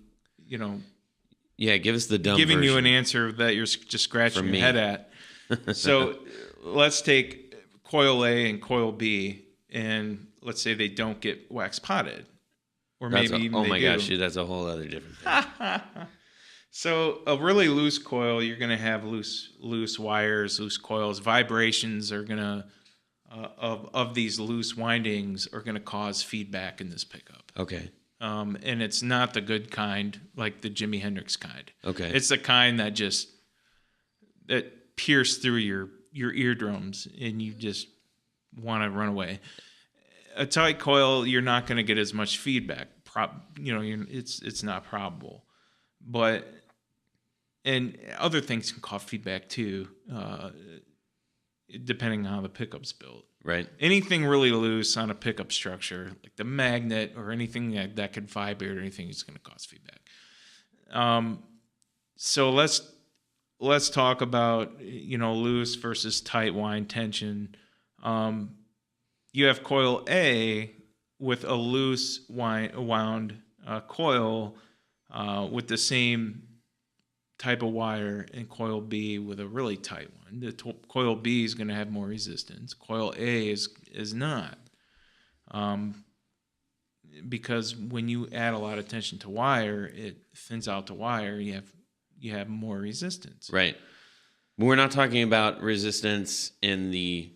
Yeah, give us the dumb giving version. you an answer that you're just scratching From your me. head at. So let's take coil A and coil B, and let's say they don't get wax potted. Or maybe even they do. Gosh, dude, that's a whole other different thing. So a really loose coil, you're going to have loose wires, loose coils. Vibrations are going to of these loose windings are going to cause feedback in this pickup. Okay. And it's not the good kind, like the Jimi Hendrix kind. Okay. It's the kind that pierce through your eardrums, and you just want to run away. A tight coil, you're not going to get as much feedback. It's not probable, and other things can cause feedback too, depending on how the pickup's built. Right. Anything really loose on a pickup structure, like the magnet or anything that could vibrate or anything, is going to cause feedback. So let's talk about loose versus tight wind tension. You have coil A with a loose wound coil with the same type of wire, and coil B with a really tight one. The coil B is going to have more resistance. Coil A is not, because when you add a lot of tension to wire, it thins out the wire. You have more resistance. Right. We're not talking about resistance in the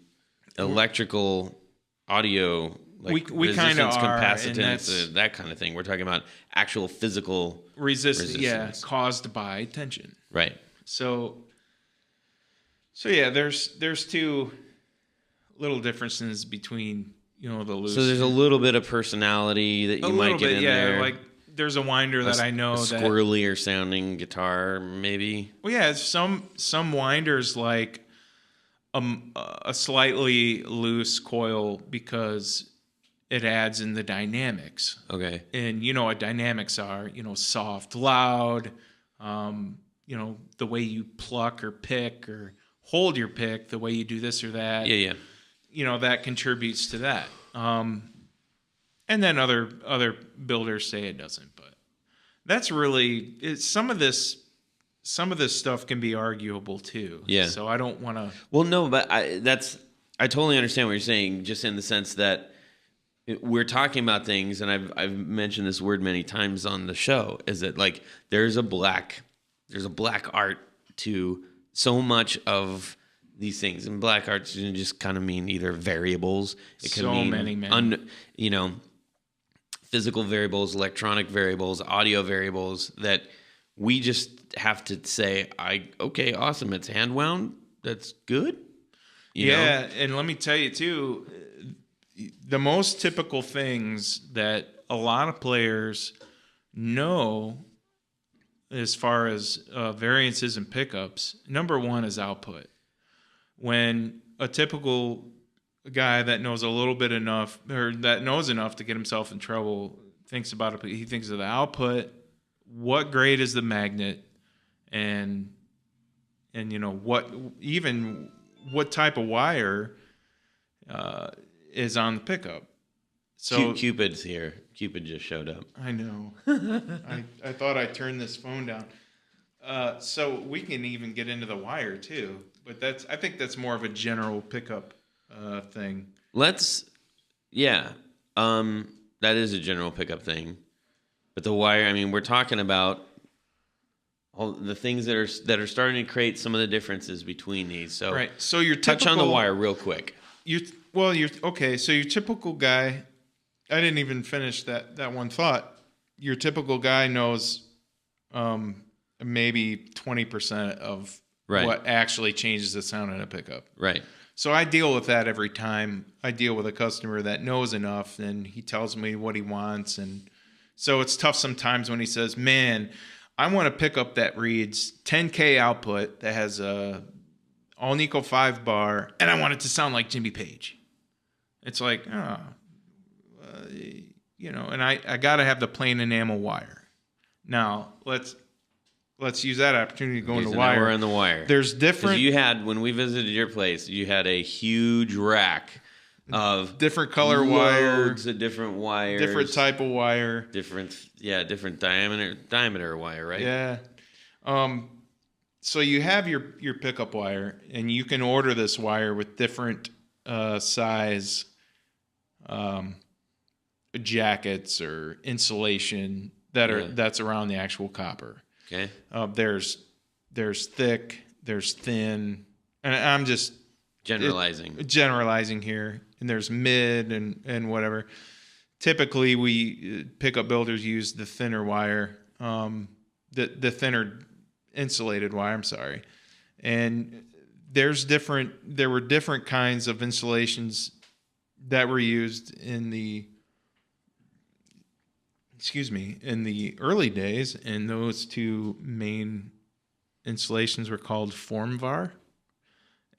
electrical audio, like we kind of resistance, are, capacitance, that kind of thing. We're talking about actual physical resistance. Yeah, caused by tension. Right. So yeah, there's two little differences between the loose. So there's a little bit of personality that you might get in there. Like there's a winder that I know that squirrelier sounding guitar, maybe. Well, yeah, some winders like a slightly loose coil because it adds in the dynamics. Okay. And what dynamics are, soft, loud, the way you pluck or pick or hold your pick, the way you do this or that. Yeah. That contributes to that. And then other builders say it doesn't, but that's really some of this stuff can be arguable too. Yeah. So I don't want to. Well, no, but I totally understand what you're saying, just in the sense that we're talking about things, and I've mentioned this word many times on the show, is that like there's a black art to so much of these things, and black art can just kind of mean either variables. It can mean physical variables, electronic variables, audio variables that we just have to say, okay, awesome, it's hand wound. that's good. You know? And let me tell you too, the most typical things that a lot of players know as far as variances and pickups, number one is output. When a typical guy that knows a little bit enough, or that knows enough to get himself in trouble, thinks about it, he thinks of the output, what grade is the magnet, and you know what type of wire is on the pickup. So Cupid's here. Cupid just showed up. I know. I thought I turned this phone down. So we can even get into the wire too, but I think that's more of a general pickup thing. That is a general pickup thing. But the wire, I mean, we're talking about all the things that are starting to create some of the differences between these. So right. So your touch on the wire real quick. You're okay. So your typical guy, I didn't even finish that one thought. Your typical guy knows maybe 20% of what actually changes the sound in a pickup. Right. So I deal with that every time I deal with a customer that knows enough, and he tells me what he wants. And so it's tough sometimes when he says, man, I want a pickup that reads 10K output that has a all-Nico 5 bar, and I want it to sound like Jimmy Page. It's like, you know, and I got to have the plain enamel wire. Now, let's use that opportunity to go into wire. We're in the wire. There's different. You had, when we visited your place, you had a huge rack of different color loads of different wires, different type of wire, different diameter wire, right? Yeah. So you have your pickup wire, and you can order this wire with different size jackets or insulation that's around the actual copper. Okay. There's thick, there's thin, and I'm just generalizing here. And there's mid and whatever. Typically, we pickup builders use the thinner wire, the thinner insulated wire. I'm sorry, and there were different kinds of insulations that were used in the early days, and those two main insulations were called FormVar,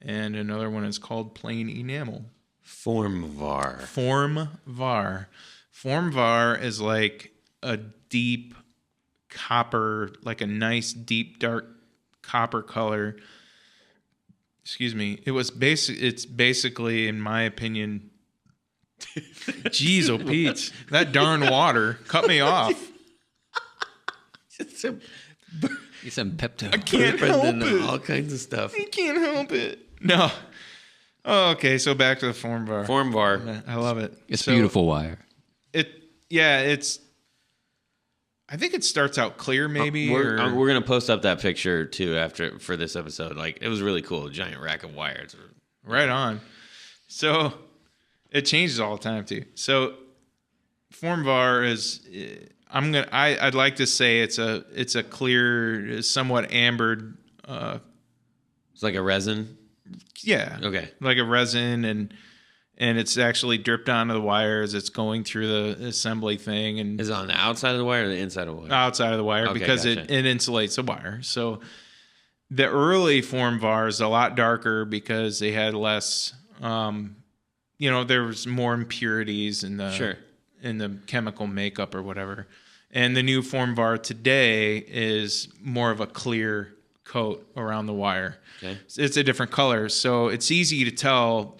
and another one is called plain enamel. FormVar. FormVar is like a deep copper, like a nice deep dark copper color. Excuse me. It's basically, in my opinion. Jeez, oh Pete, that darn water cut me off. Get some Pepto. I can't help it. All kinds of stuff. I can't help it. No. Oh, okay, so back to the FormVar. FormVar. I love it. It's beautiful wire. I think it starts out clear, maybe. We're gonna post up that picture too for this episode. Like, it was really cool. A giant rack of wires. Right on. So it changes all the time too. So FormVar is, I'd like to say it's a clear, somewhat ambered. It's like a resin. Yeah. Okay. Like a resin, and it's actually dripped onto the wire as it's going through the assembly thing. And is it on the outside of the wire or the inside of the wire? Outside of the wire, okay, because it insulates the wire. So the early FormVar is a lot darker because they had less, there was more impurities in the chemical makeup or whatever. And the new FormVar today is more of a clear coat around the wire. Okay. It's a different color, so it's easy to tell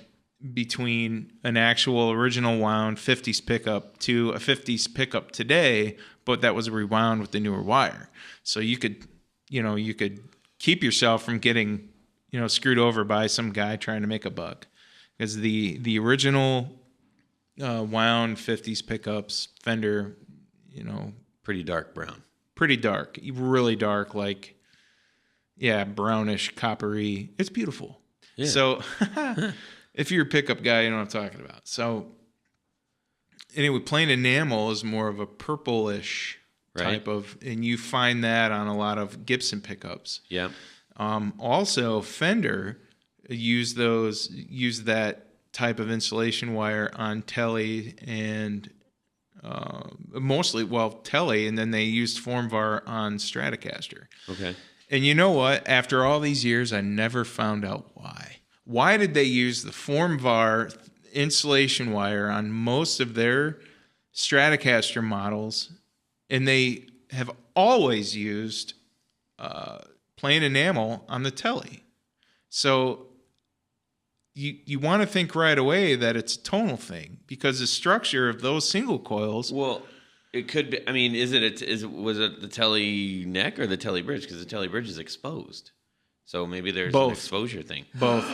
between an actual original wound 50s pickup to a 50s pickup today, but that was rewound with the newer wire. So you could keep yourself from getting, screwed over by some guy trying to make a buck, because the original wound 50s pickups, Fender, pretty dark brown. Pretty dark, really dark, like, yeah, brownish, coppery. It's beautiful. Yeah. So if you're a pickup guy, you know what I'm talking about. So anyway, plain enamel is more of a purplish type of, and you find that on a lot of Gibson pickups. Yeah. Also, Fender use that type of insulation wire on Tele and mostly Tele, and then they used Formvar on Stratocaster. Okay. And you know what? After all these years, I never found out why. Why did they use the Formvar insulation wire on most of their Stratocaster models, and they have always used plain enamel on the Tele? So you want to think right away that it's a tonal thing, because the structure of those single coils. Well, it could be. I mean, was it the Tele neck or the Tele bridge? Because the Tele bridge is exposed, so maybe there's an exposure thing. Both.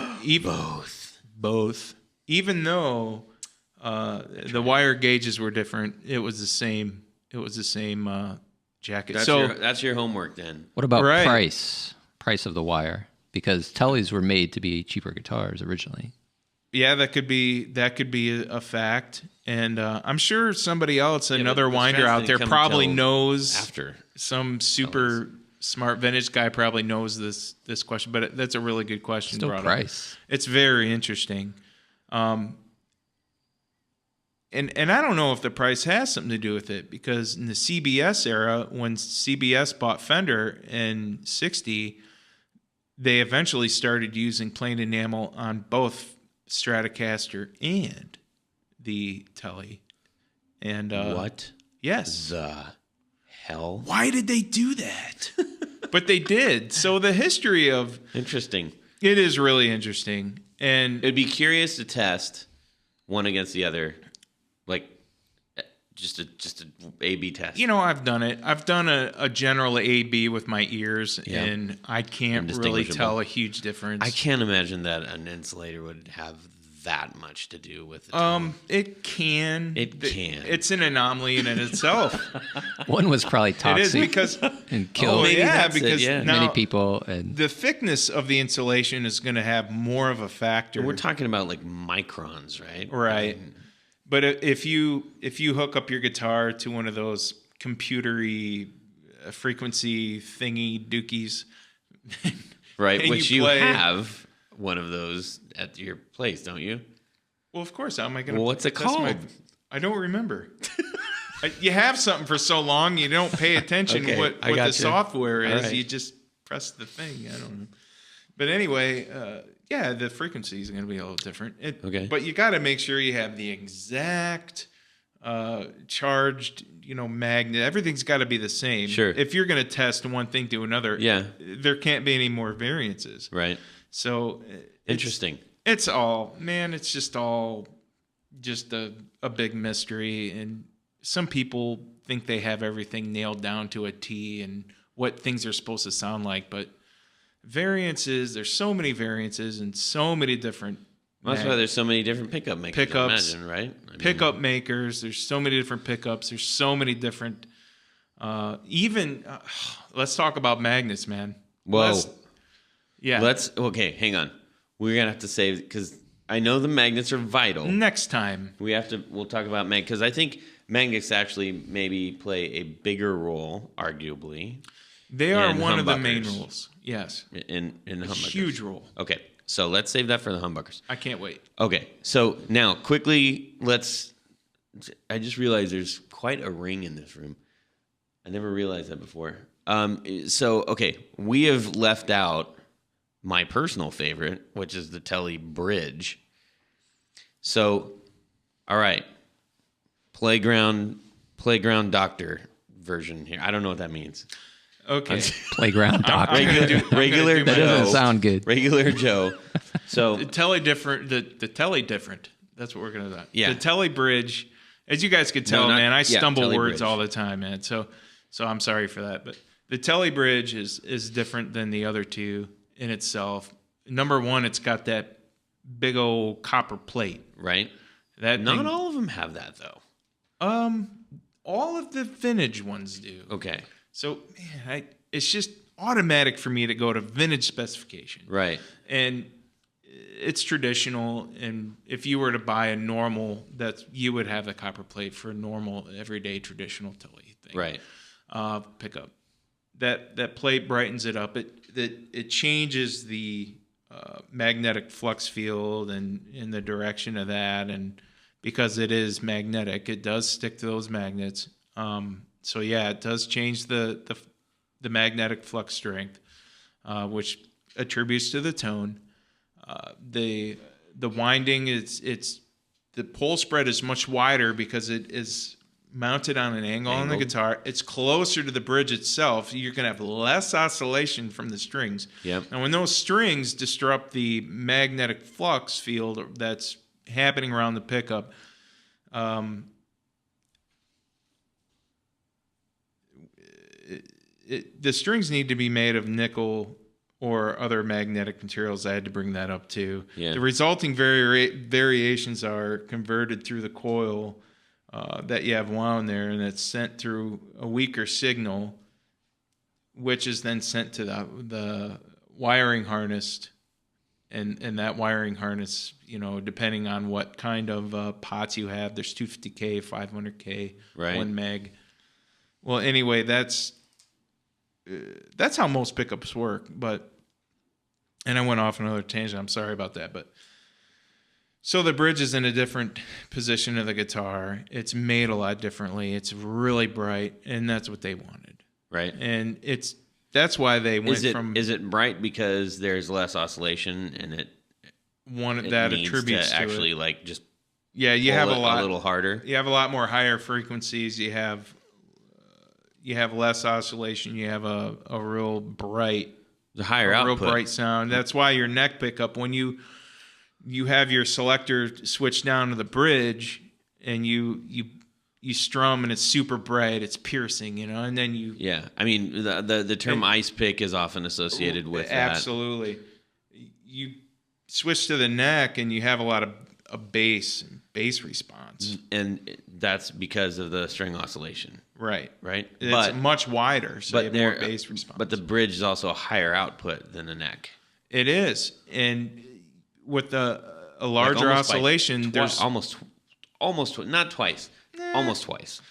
Even though the wire gauges were different, it was the same. It was the same jacket. That's your homework then. What about price of the wire? Because Teles were made to be cheaper guitars originally. Yeah, that could be a fact. And I'm sure somebody else, another winder out there, probably knows. After some super smart vintage guy probably knows this question. But that's a really good question. Still price. It's very interesting. And I don't know if the price has something to do with it, because in the CBS era, when CBS bought Fender in '60, they eventually started using plain enamel on both Stratocaster and the Tele. And what? Yes. The hell? Why did they do that? But they did. So the history of interesting. It is really interesting, and it'd be curious to test one against the other, like just a A/B test. You know, I've done it. I've done a general A/B with my ears, and I can't really tell a huge difference. I can't imagine that an insulator would have that much to do with it. It can. It can. It's an anomaly in itself. One was probably toxic. It is because and killed many people. And the thickness of the insulation is going to have more of a factor. We're talking about like microns, right? Right. But if you hook up your guitar to one of those computery frequency thingy dookies, right? Which you have one of those at your place, don't you? Well, of course. How am I going to? Well, what's it called? I don't remember. You have something for so long, you don't pay attention what the software is. Right. You just press the thing. I don't know. But anyway, the frequency is going to be a little different. But you got to make sure you have the exact charged, magnet. Everything's got to be the same. Sure. If you're going to test one thing to another, there can't be any more variances. Right. So interesting. It's just all a big mystery, and some people think they have everything nailed down to a T and what things are supposed to sound like, but variances, there's so many variances and so many different. That's why there's so many different pickup makers. Pickups, I imagine, right? Pickup makers. There's so many different pickups. There's so many different. Let's talk about magnets, man. Whoa. Okay, hang on. We're gonna have to save, because I know the magnets are vital. Next time we'll talk about magnets, because I think magnets actually maybe play a bigger role, arguably. They are one of the main roles. Yes. In humbuckers. Huge role. Okay, so let's save that for the humbuckers. I can't wait. Okay, so now quickly, I just realized there's quite a ring in this room. I never realized that before. We have left out my personal favorite, which is the Tele bridge. So, all right, playground doctor version here. I don't know what that means. Okay. Playground doctor. Regular that Joe. Doesn't sound good. Regular Joe. So the Tele different. The Tele different. That's what we're gonna do. Yeah. The Tele bridge. As you guys could tell, man, I stumble words bridge. all the time, man. So I'm sorry for that. But the Tele bridge is different than the other two in itself. Number one, it's got that big old copper plate. Right. Not all of them have that though. All of the vintage ones do. Okay. So, man, it's just automatic for me to go to vintage specification. Right. And it's traditional. And if you were to buy a normal, you would have a copper plate for a normal, everyday, traditional Tele thing. Right. Pickup. That plate brightens it up. It changes the magnetic flux field and in the direction of that, and because it is magnetic, it does stick to those magnets. So yeah, it does change the magnetic flux strength, which attributes to the tone. The winding it's the pole spread is much wider because it is mounted on an angle on the guitar. It's closer to the bridge itself. You're going to have less oscillation from the strings. Yep. And when those strings disrupt the magnetic flux field that's happening around the pickup, the strings need to be made of nickel or other magnetic materials. I had to bring that up too. Yeah. The resulting variations are converted through the coil that you have wound there, and it's sent through a weaker signal, which is then sent to the wiring harness. And that wiring harness, depending on what kind of pots you have, there's 250K, 500K, right. 1 meg. Well, anyway, that's how most pickups work. And I went off on another tangent. I'm sorry about that. But so the bridge is in a different position of the guitar. It's made a lot differently. It's really bright, and that's what they wanted. Right. And that's why they went from. Is it bright because there's less oscillation and it that needs attributes to to actually it. Like just you pull have it a little harder. You have a lot more higher frequencies. You have less oscillation. You have a real bright. The higher output. Real bright sound. That's why your neck pickup, when you have your selector switched down to the bridge and you strum and it's super bright, it's piercing, and then you. Yeah, I mean the term ice pick is often associated with that. Absolutely. You switch to the neck and you have a lot of bass response, and that's because of the string oscillation. Right. It's much wider, so you have more bass response. But the bridge is also a higher output than the neck. It is, and with a larger oscillation, there's almost not twice, almost twice.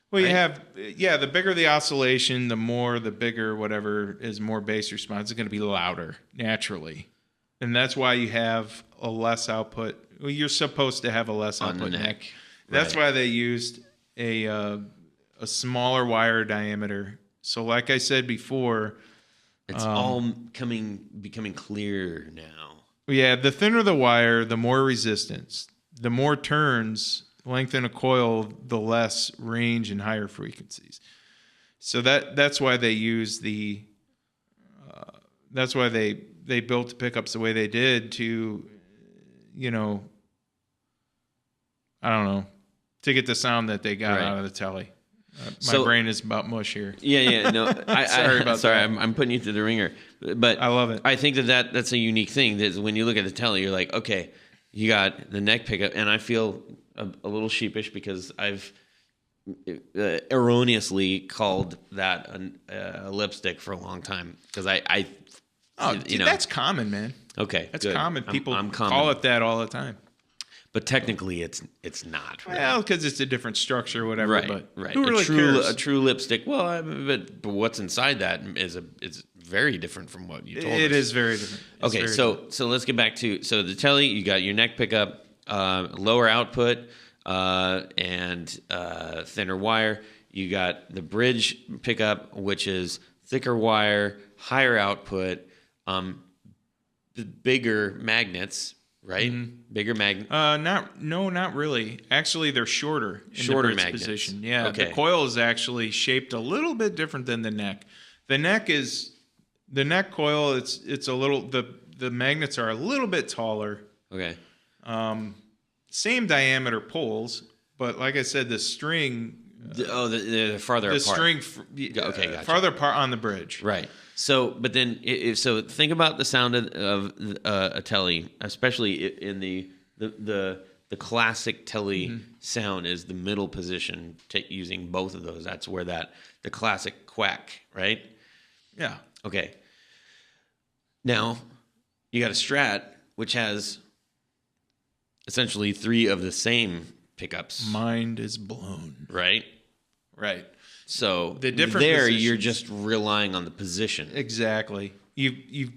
Well, right? you have the bigger the oscillation, the bigger whatever is more bass response. It's going to be louder naturally, and that's why you have a less output. Well, you're supposed to have a less on output the neck. That's why they used a smaller wire diameter. So like I said before, it's all becoming clear now. Yeah, the thinner the wire, the more resistance. The more turns, lengthen a coil, the less range and higher frequencies. So that's why they use that's why they built the pickups the way they did to, I don't know, to get the sound that they got out of the telly. My brain is about mush here. Yeah. No, Sorry about that. I'm putting you through the ringer, but I love it. I think that's a unique thing. That when you look at the telly, you're like, okay, you got the neck pickup, and I feel a little sheepish because I've erroneously called that a lipstick for a long time because that's common, man. Okay, that's good. common. People I'm call it that all the time. But technically, it's not. Right? Well, because it's a different structure, or whatever. Right, but right. Who really cares? A true lipstick. Well, but what's inside that is very different from what you told us. It is very different. Okay, so let's get back to the telly. You got your neck pickup, lower output, and thinner wire. You got the bridge pickup, which is thicker wire, higher output, the bigger magnets. Right, bigger magnet. Not really. Actually, they're shorter. Shorter in the magnets. Position. Yeah, okay. The coil is actually shaped a little bit different than the neck. The neck coil. It's a little. The magnets are a little bit taller. Okay. Same diameter poles, but like I said, the string. They're farther apart. The string. Okay, gotcha. Farther apart on the bridge. Right. So, but then, think about the sound of a telly, especially in the classic telly sound is the middle position. Using both of those, that's where the classic quack, right? Yeah. Okay. Now, you got a Strat, which has essentially 3 of the same pickups. Mind is blown. Right. Right. So the different you're just relying on the position. Exactly. You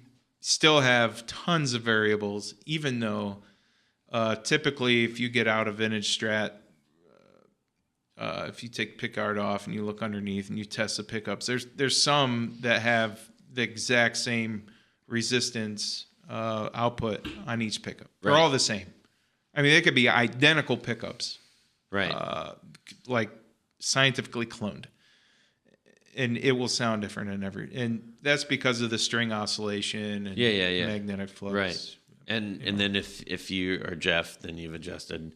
still have tons of variables, even though typically if you get out a vintage Strat, if you take pickguard off and you look underneath and you test the pickups, there's some that have the exact same resistance output on each pickup. They're all the same. I mean, they could be identical pickups, Right. like scientifically cloned, and it will sound different in and that's because of the string oscillation and magnetic flux. Right. And then if you are Jeff, then you've adjusted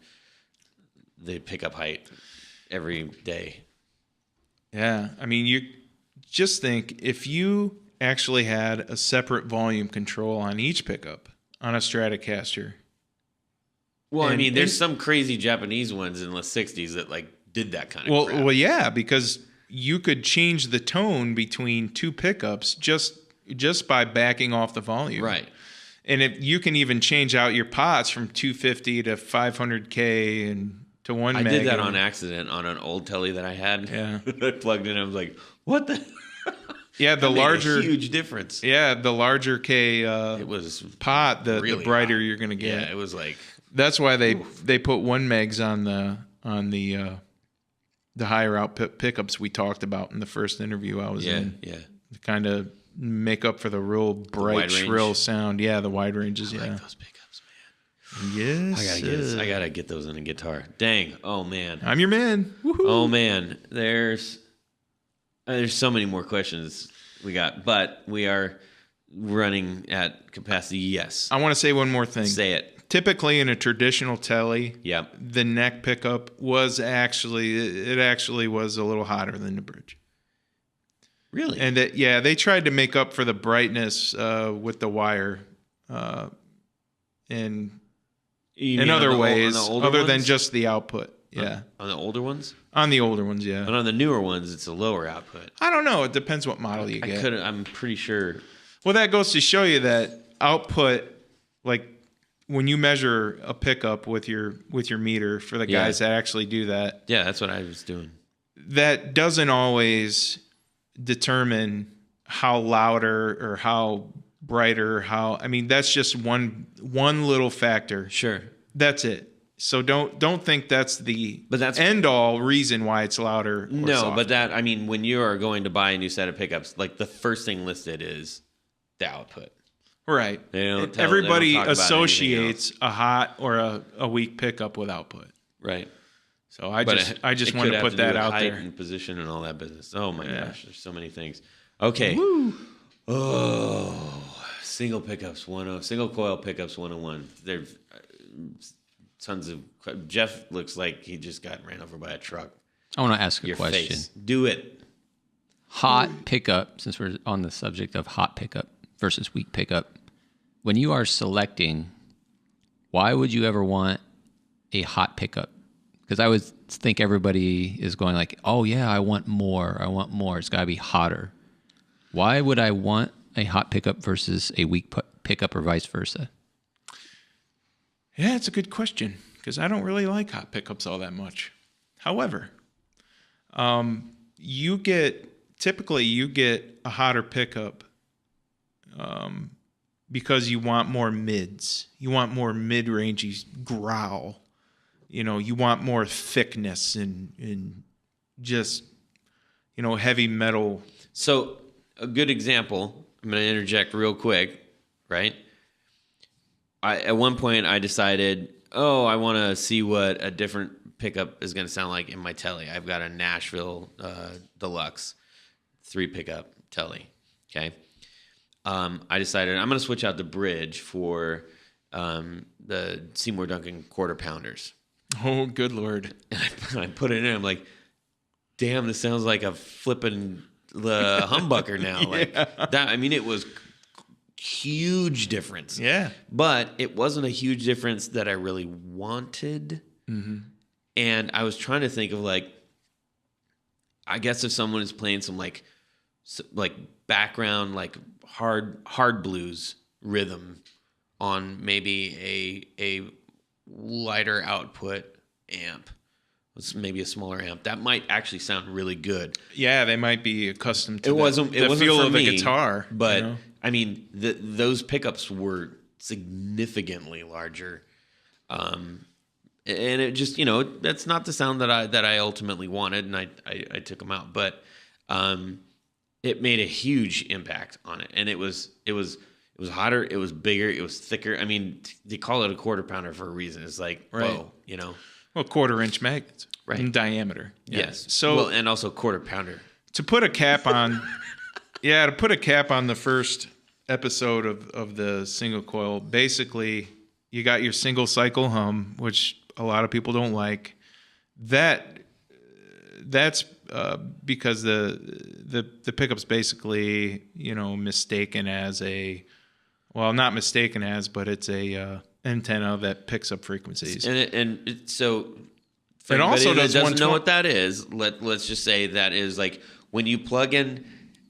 the pickup height every day. Yeah. I mean, you just think if you actually had a separate volume control on each pickup on a Stratocaster. Well, I mean, there's some crazy Japanese ones in the 60s that like did that kind of crap. Well, yeah, because you could change the tone between two pickups just by backing off the volume. Right. And if you can even change out your pots from 250 to 500K and to 1 meg. I did that on accident on an old telly that I had. Yeah. I plugged in. I was like, what the? Yeah, the larger, huge difference. Yeah, the larger K it was pot, the brighter hot. you're going to get. Yeah, it was like. That's why they put 1 megs on the higher output pickups we talked about in the first interview I was in. Yeah. To kind of make up for the real bright, shrill sound. Yeah, the wide ranges. I yeah, like those pickups, man. Yes, I gotta get those in a guitar. Dang. Oh man. I'm your man. Woo-hoo. Oh man. There's so many more questions we got, but we are running at capacity. Yes. I want to say one more thing. Say it. Typically in a traditional telly, Yep. the neck pickup was actually was a little hotter than the bridge. Really? And they tried to make up for the brightness with the wire, in other ways, other than just the output. Yeah. On the older ones? On the older ones, yeah. But on the newer ones, it's a lower output. I don't know. It depends what model you get. I'm pretty sure. Well, that goes to show you that output, like when you measure a pickup with your meter, for the guys that actually do that. Yeah, that's what I was doing. That doesn't always determine how louder or how brighter, that's just one little factor. Sure. That's it. So don't think that's the end all reason why it's louder. Or no, softer. but when you are going to buy a new set of pickups, like the first thing listed is the output. Right. Everybody associates a hot or a weak pickup with output. Right. So I just want to put that out height there. And position and all that business. Oh my gosh, there's so many things. Okay. Woo. Oh, single pickups 101, single coil pickups 101. There's tons of. Jeff looks like he just got ran over by a truck. I want to ask a Your question. face. Do it. Hot pickup, since we're on the subject of hot pickup versus weak pickup, when you are selecting, why would you ever want a hot pickup? Because I would think everybody is going like, oh yeah, I want more. It's got to be hotter. Why would I want a hot pickup versus a weak pickup or vice versa? Yeah, it's a good question because I don't really like hot pickups all that much. However, you get a hotter pickup because you want more mids. You want more mid-rangey growl. You want more thickness and just, heavy metal. So a good example, I'm going to interject real quick, right? At one point I decided, I want to see what a different pickup is going to sound like in my telly. I've got a Nashville Deluxe 3 pickup telly. Okay. I decided I'm going to switch out the bridge for the Seymour Duncan quarter pounders. Oh, good Lord. And I put it in. I'm like, damn, this sounds like a flipping the humbucker now. Like that. I mean, it was huge difference. Yeah. But it wasn't a huge difference that I really wanted. Mm-hmm. And I was trying to think of I guess if someone is playing some like background, like hard blues rhythm on maybe a lighter output amp, maybe a smaller amp, that might actually sound really good. Yeah, they might be accustomed to the feel for of me, a guitar. But I mean, those pickups were significantly larger. And it just, that's not the sound that I ultimately wanted, and I took them out. But it made a huge impact on it, and it was hotter, it was bigger, it was thicker. I mean, they call it a quarter pounder for a reason. It's like, whoa, Well, 1/4-inch magnets in diameter. Yeah. Yes. So and also quarter pounder. to put a cap on, the first episode of the single coil, basically you got your single cycle hum, which a lot of people don't like. That's because the pickup's basically mistaken as not mistaken as, but it's a antenna that picks up frequencies. So for it anybody also that does doesn't know what that is, let's just say that is like when you plug in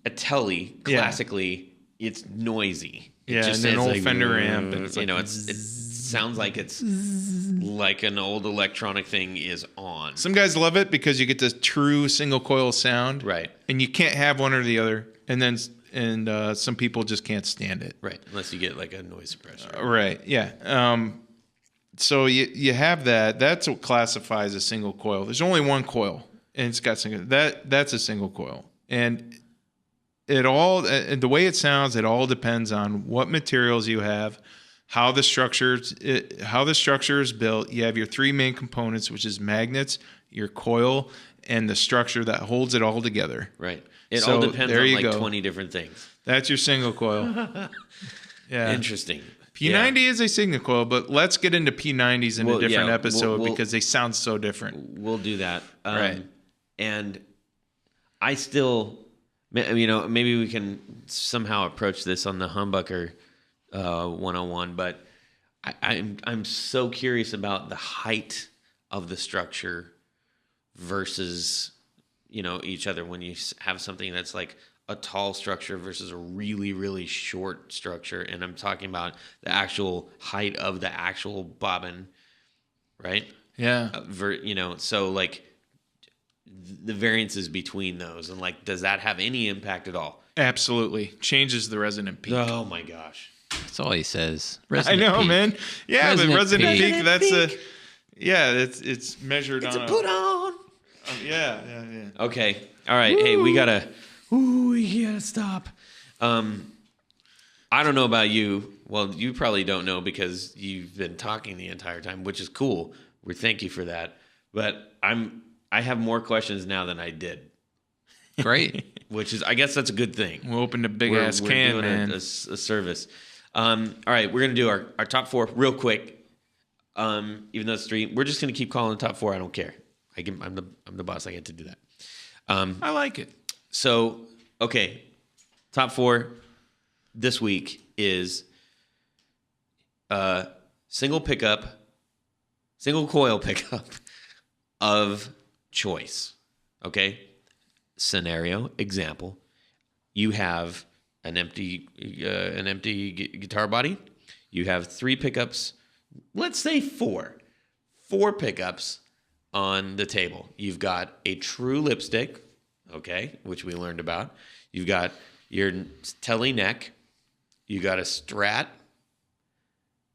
a telly classically, it's noisy. It just and an says old like, Fender amp, and it's it sounds like it's like an old electronic thing is on. Some guys love it because you get this true single coil sound, Right. And you can't have one or the other. And some people just can't stand it, Right, unless you get like a noise suppressor. Right. Yeah. So you have that. That's what classifies a single coil. There's only one coil, and it's got single. That's a single coil, and the way it sounds, it all depends on what materials you have, how the structure is built. You have your three main components, which is magnets, your coil, and the structure that holds it all together. Right. It So all depends there on you like go. 20 different things. That's your single coil. Yeah. Interesting. P90 is a single coil, but let's get into P90s in a different episode because they sound so different. We'll do that. Right. And I still, maybe we can somehow approach this on the humbucker 101, but I'm so curious about the height of the structure versus each other when you have something that's like a tall structure versus a really, really short structure. And I'm talking about the actual height of the actual bobbin, right? Yeah. So like the variances between those, and like, does that have any impact at all? Absolutely. Changes the resonant peak. Oh my gosh. That's all he says. I know, peak. man. Yeah, Resonant the resonant peak. peak, that's it's measured It's on a put on. yeah. Okay. All right. Hey, we gotta stop. I don't know about you. Well, you probably don't know because you've been talking the entire time, which is cool. We thank you for that. But I have more questions now than I did, Great. which is, I guess that's a good thing. We opened a big ass We're can, doing man. a service. All right, we're gonna do our top four real quick. Even though it's three, we're just gonna keep calling the top four. I don't care. I'm the boss. I get to do that. I like it. So, okay, top four this week is single coil pickup of choice. Okay, scenario example: you have an empty guitar body. You have three pickups. Let's say four pickups on the table. You've got a true lipstick, okay, which we learned about. You've got your telly neck. You got a Strat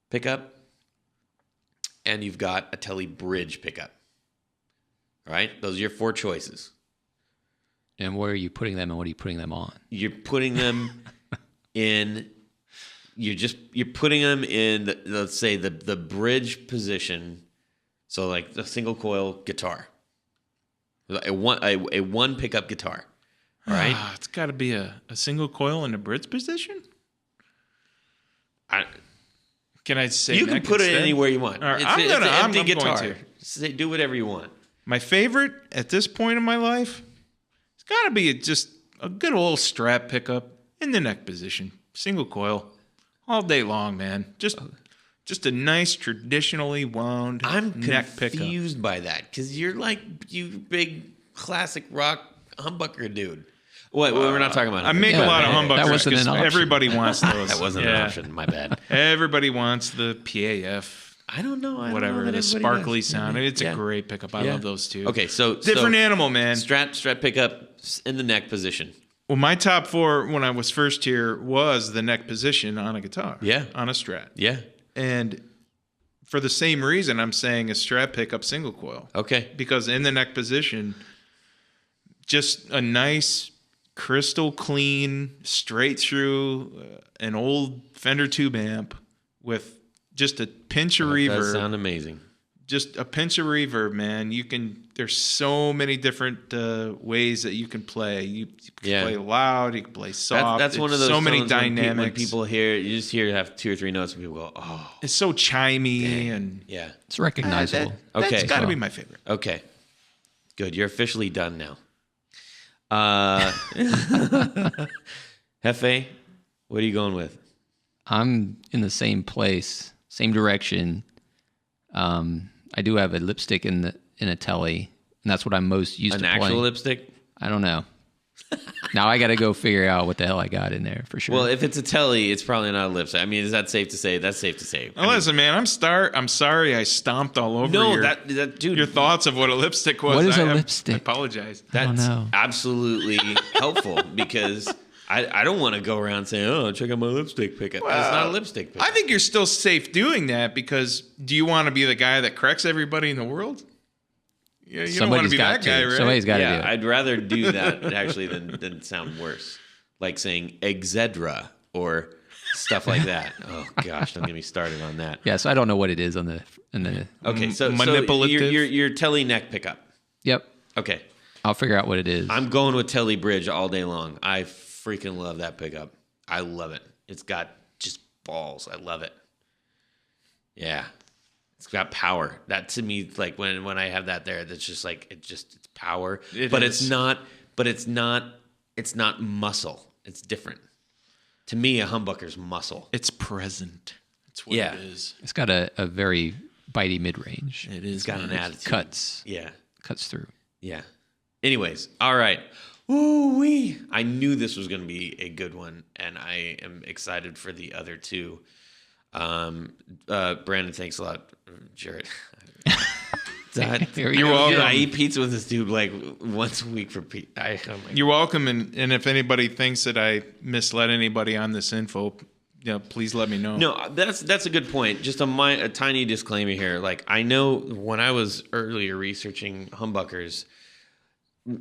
pickup, and you've got a telly bridge pickup. All right, those are your four choices. And where are you putting them, and what are you putting them on? You're putting them in. You're putting them in. Let's say the bridge position. So like the single coil guitar, a one pickup guitar. All right, It's got to be a single coil in a bridge position. Can I say you can neck put it instead? anywhere you want. All right, It's an empty I'm guitar. going to. Say, do whatever you want. My favorite at this point in my life, it's got to be just a good old Strat pickup in the neck position, single coil, all day long, man. Just a nice traditionally wound I'm neck pickup. confused by that because you're like you big classic rock humbucker dude. Wait, we're not talking about. I make Yeah, a lot of that humbuckers wasn't an because option. everybody wants those. That wasn't an option. My bad. Everybody wants the PAF, I don't know. whatever, the sparkly sound. It's a great pickup. I Yeah. love those too. Okay, so Different animal, man. Strat pickup in the neck position. Well, my top 4 when I was first here was the neck position on a guitar. Yeah. On a Strat. Yeah. And for the same reason, I'm saying a Strat pickup single coil. Okay. Because in the neck position, just a nice, crystal clean, straight through, an old Fender tube amp with just a pinch of That reverb. does sound amazing. Just a pinch of reverb, man. There's so many different ways that you can play. You can play loud, you can play soft. That's one of those so many tones dynamics. when people hear, you just hear have 2 or 3 notes and people go, oh. It's so chimey and Yeah. It's recognizable. that's got to well. be my favorite. Okay. Good. You're officially done now. Hefe, what are you going with? I'm in the same place, same direction. I do have a lipstick in a telly, and that's what I'm most used An to actual playing. lipstick? I don't know. Now I got to go figure out what the hell I got in there for sure. Well, if it's a telly, it's probably not a lipstick. I mean, is that safe to say? That's safe to say. Well, listen, man, I'm sorry I stomped all over that dude. your thoughts of what a lipstick was. What is a I lipstick? apologize. I don't That's know. absolutely helpful because I don't want to go around saying, "Oh, check out my lipstick pickup." It's not a lipstick pickup. I think you're still safe doing that because do you want to be the guy that corrects everybody in the world? Yeah, you don't want to be that guy, right? Somebody's got to Yeah, do it. I'd rather do that actually than sound worse, like saying "Exedra" or stuff like that. Oh gosh, don't get me started on that. Yeah, so I don't know what it is in the. Okay, so Manipulative? your telly neck pickup. Yep, Okay, I'll figure out what it is. I'm going with telly bridge all day long. I freaking love that pickup. I love it. It's got just balls. I love it. Yeah. It's got power. That to me, like when I have that there, that's just like it's power. But it's not muscle. It's different. To me, a humbucker's muscle. It's present. That's what Yeah. it is. It's got a very bitey mid range. It is. It's got an attitude. Cuts Yeah. through. Yeah. Anyways, all right. Ooh-wee. I knew this was going to be a good one, and I am excited for the other 2. Brandon, thanks a lot, Jared. Todd, You're welcome. I eat pizza with this dude like once a week for pizza. You're welcome, and if anybody thinks that I misled anybody on this info, please let me know. No, that's a good point. Just a tiny disclaimer here. Like I know when I was earlier researching humbuckers,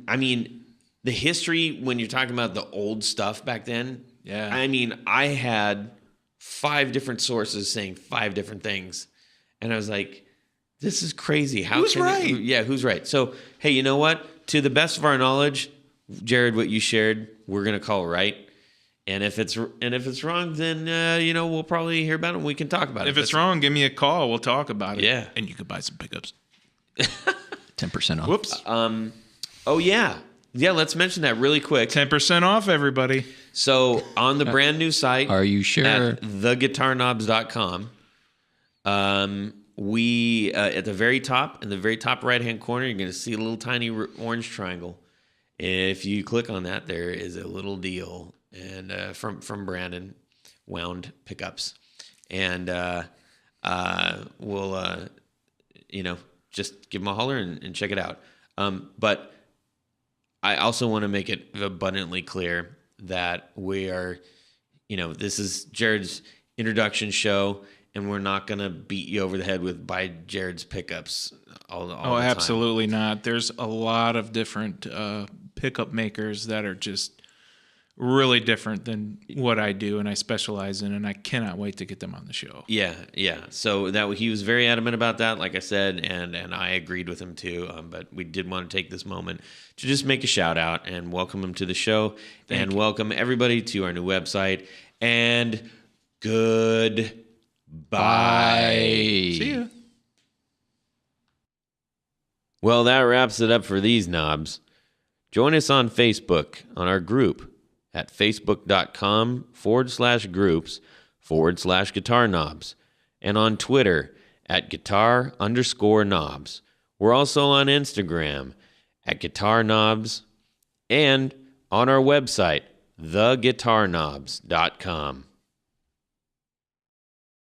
I mean the history when you're talking about the old stuff back then. Yeah. I mean I had 5 different sources saying 5 different things, and I was like, this is crazy. Who's right? Who's right? So hey, you know what? To the best of our knowledge, Jared, what you shared, we're gonna call right. And if it's wrong, then we'll probably hear about it and we can talk about it. If it's wrong, give me a call. We'll talk about it. Yeah. And you could buy some pickups. 10% off. Whoops. Oh yeah. Yeah, let's mention that really quick. 10% off, everybody. So on the brand new site, Are you sure? at theguitarknobs.com, we at the very top, in the very top right-hand corner, you're going to see a little tiny orange triangle. If you click on that, there is a little deal and from Brandon, wound pickups, and we'll just give them a holler and check it out. But I also want to make it abundantly clear that we are, this is Jared's introduction show, and we're not going to beat you over the head with buy Jared's pickups all the time. Absolutely not. There's a lot of different pickup makers that are just really different than what I do and I specialize in, and I cannot wait to get them on the show. Yeah. So he was very adamant about that, like I said, and I agreed with him too. But we did want to take this moment to just make a shout out and welcome him to the show, and welcome everybody to our new website. And goodbye. See ya. Well, that wraps it up for these knobs. Join us on Facebook on our group at facebook.com/groups/guitar knobs, and on Twitter at guitar_knobs. We're also on Instagram at guitar knobs and on our website, theguitarknobs.com.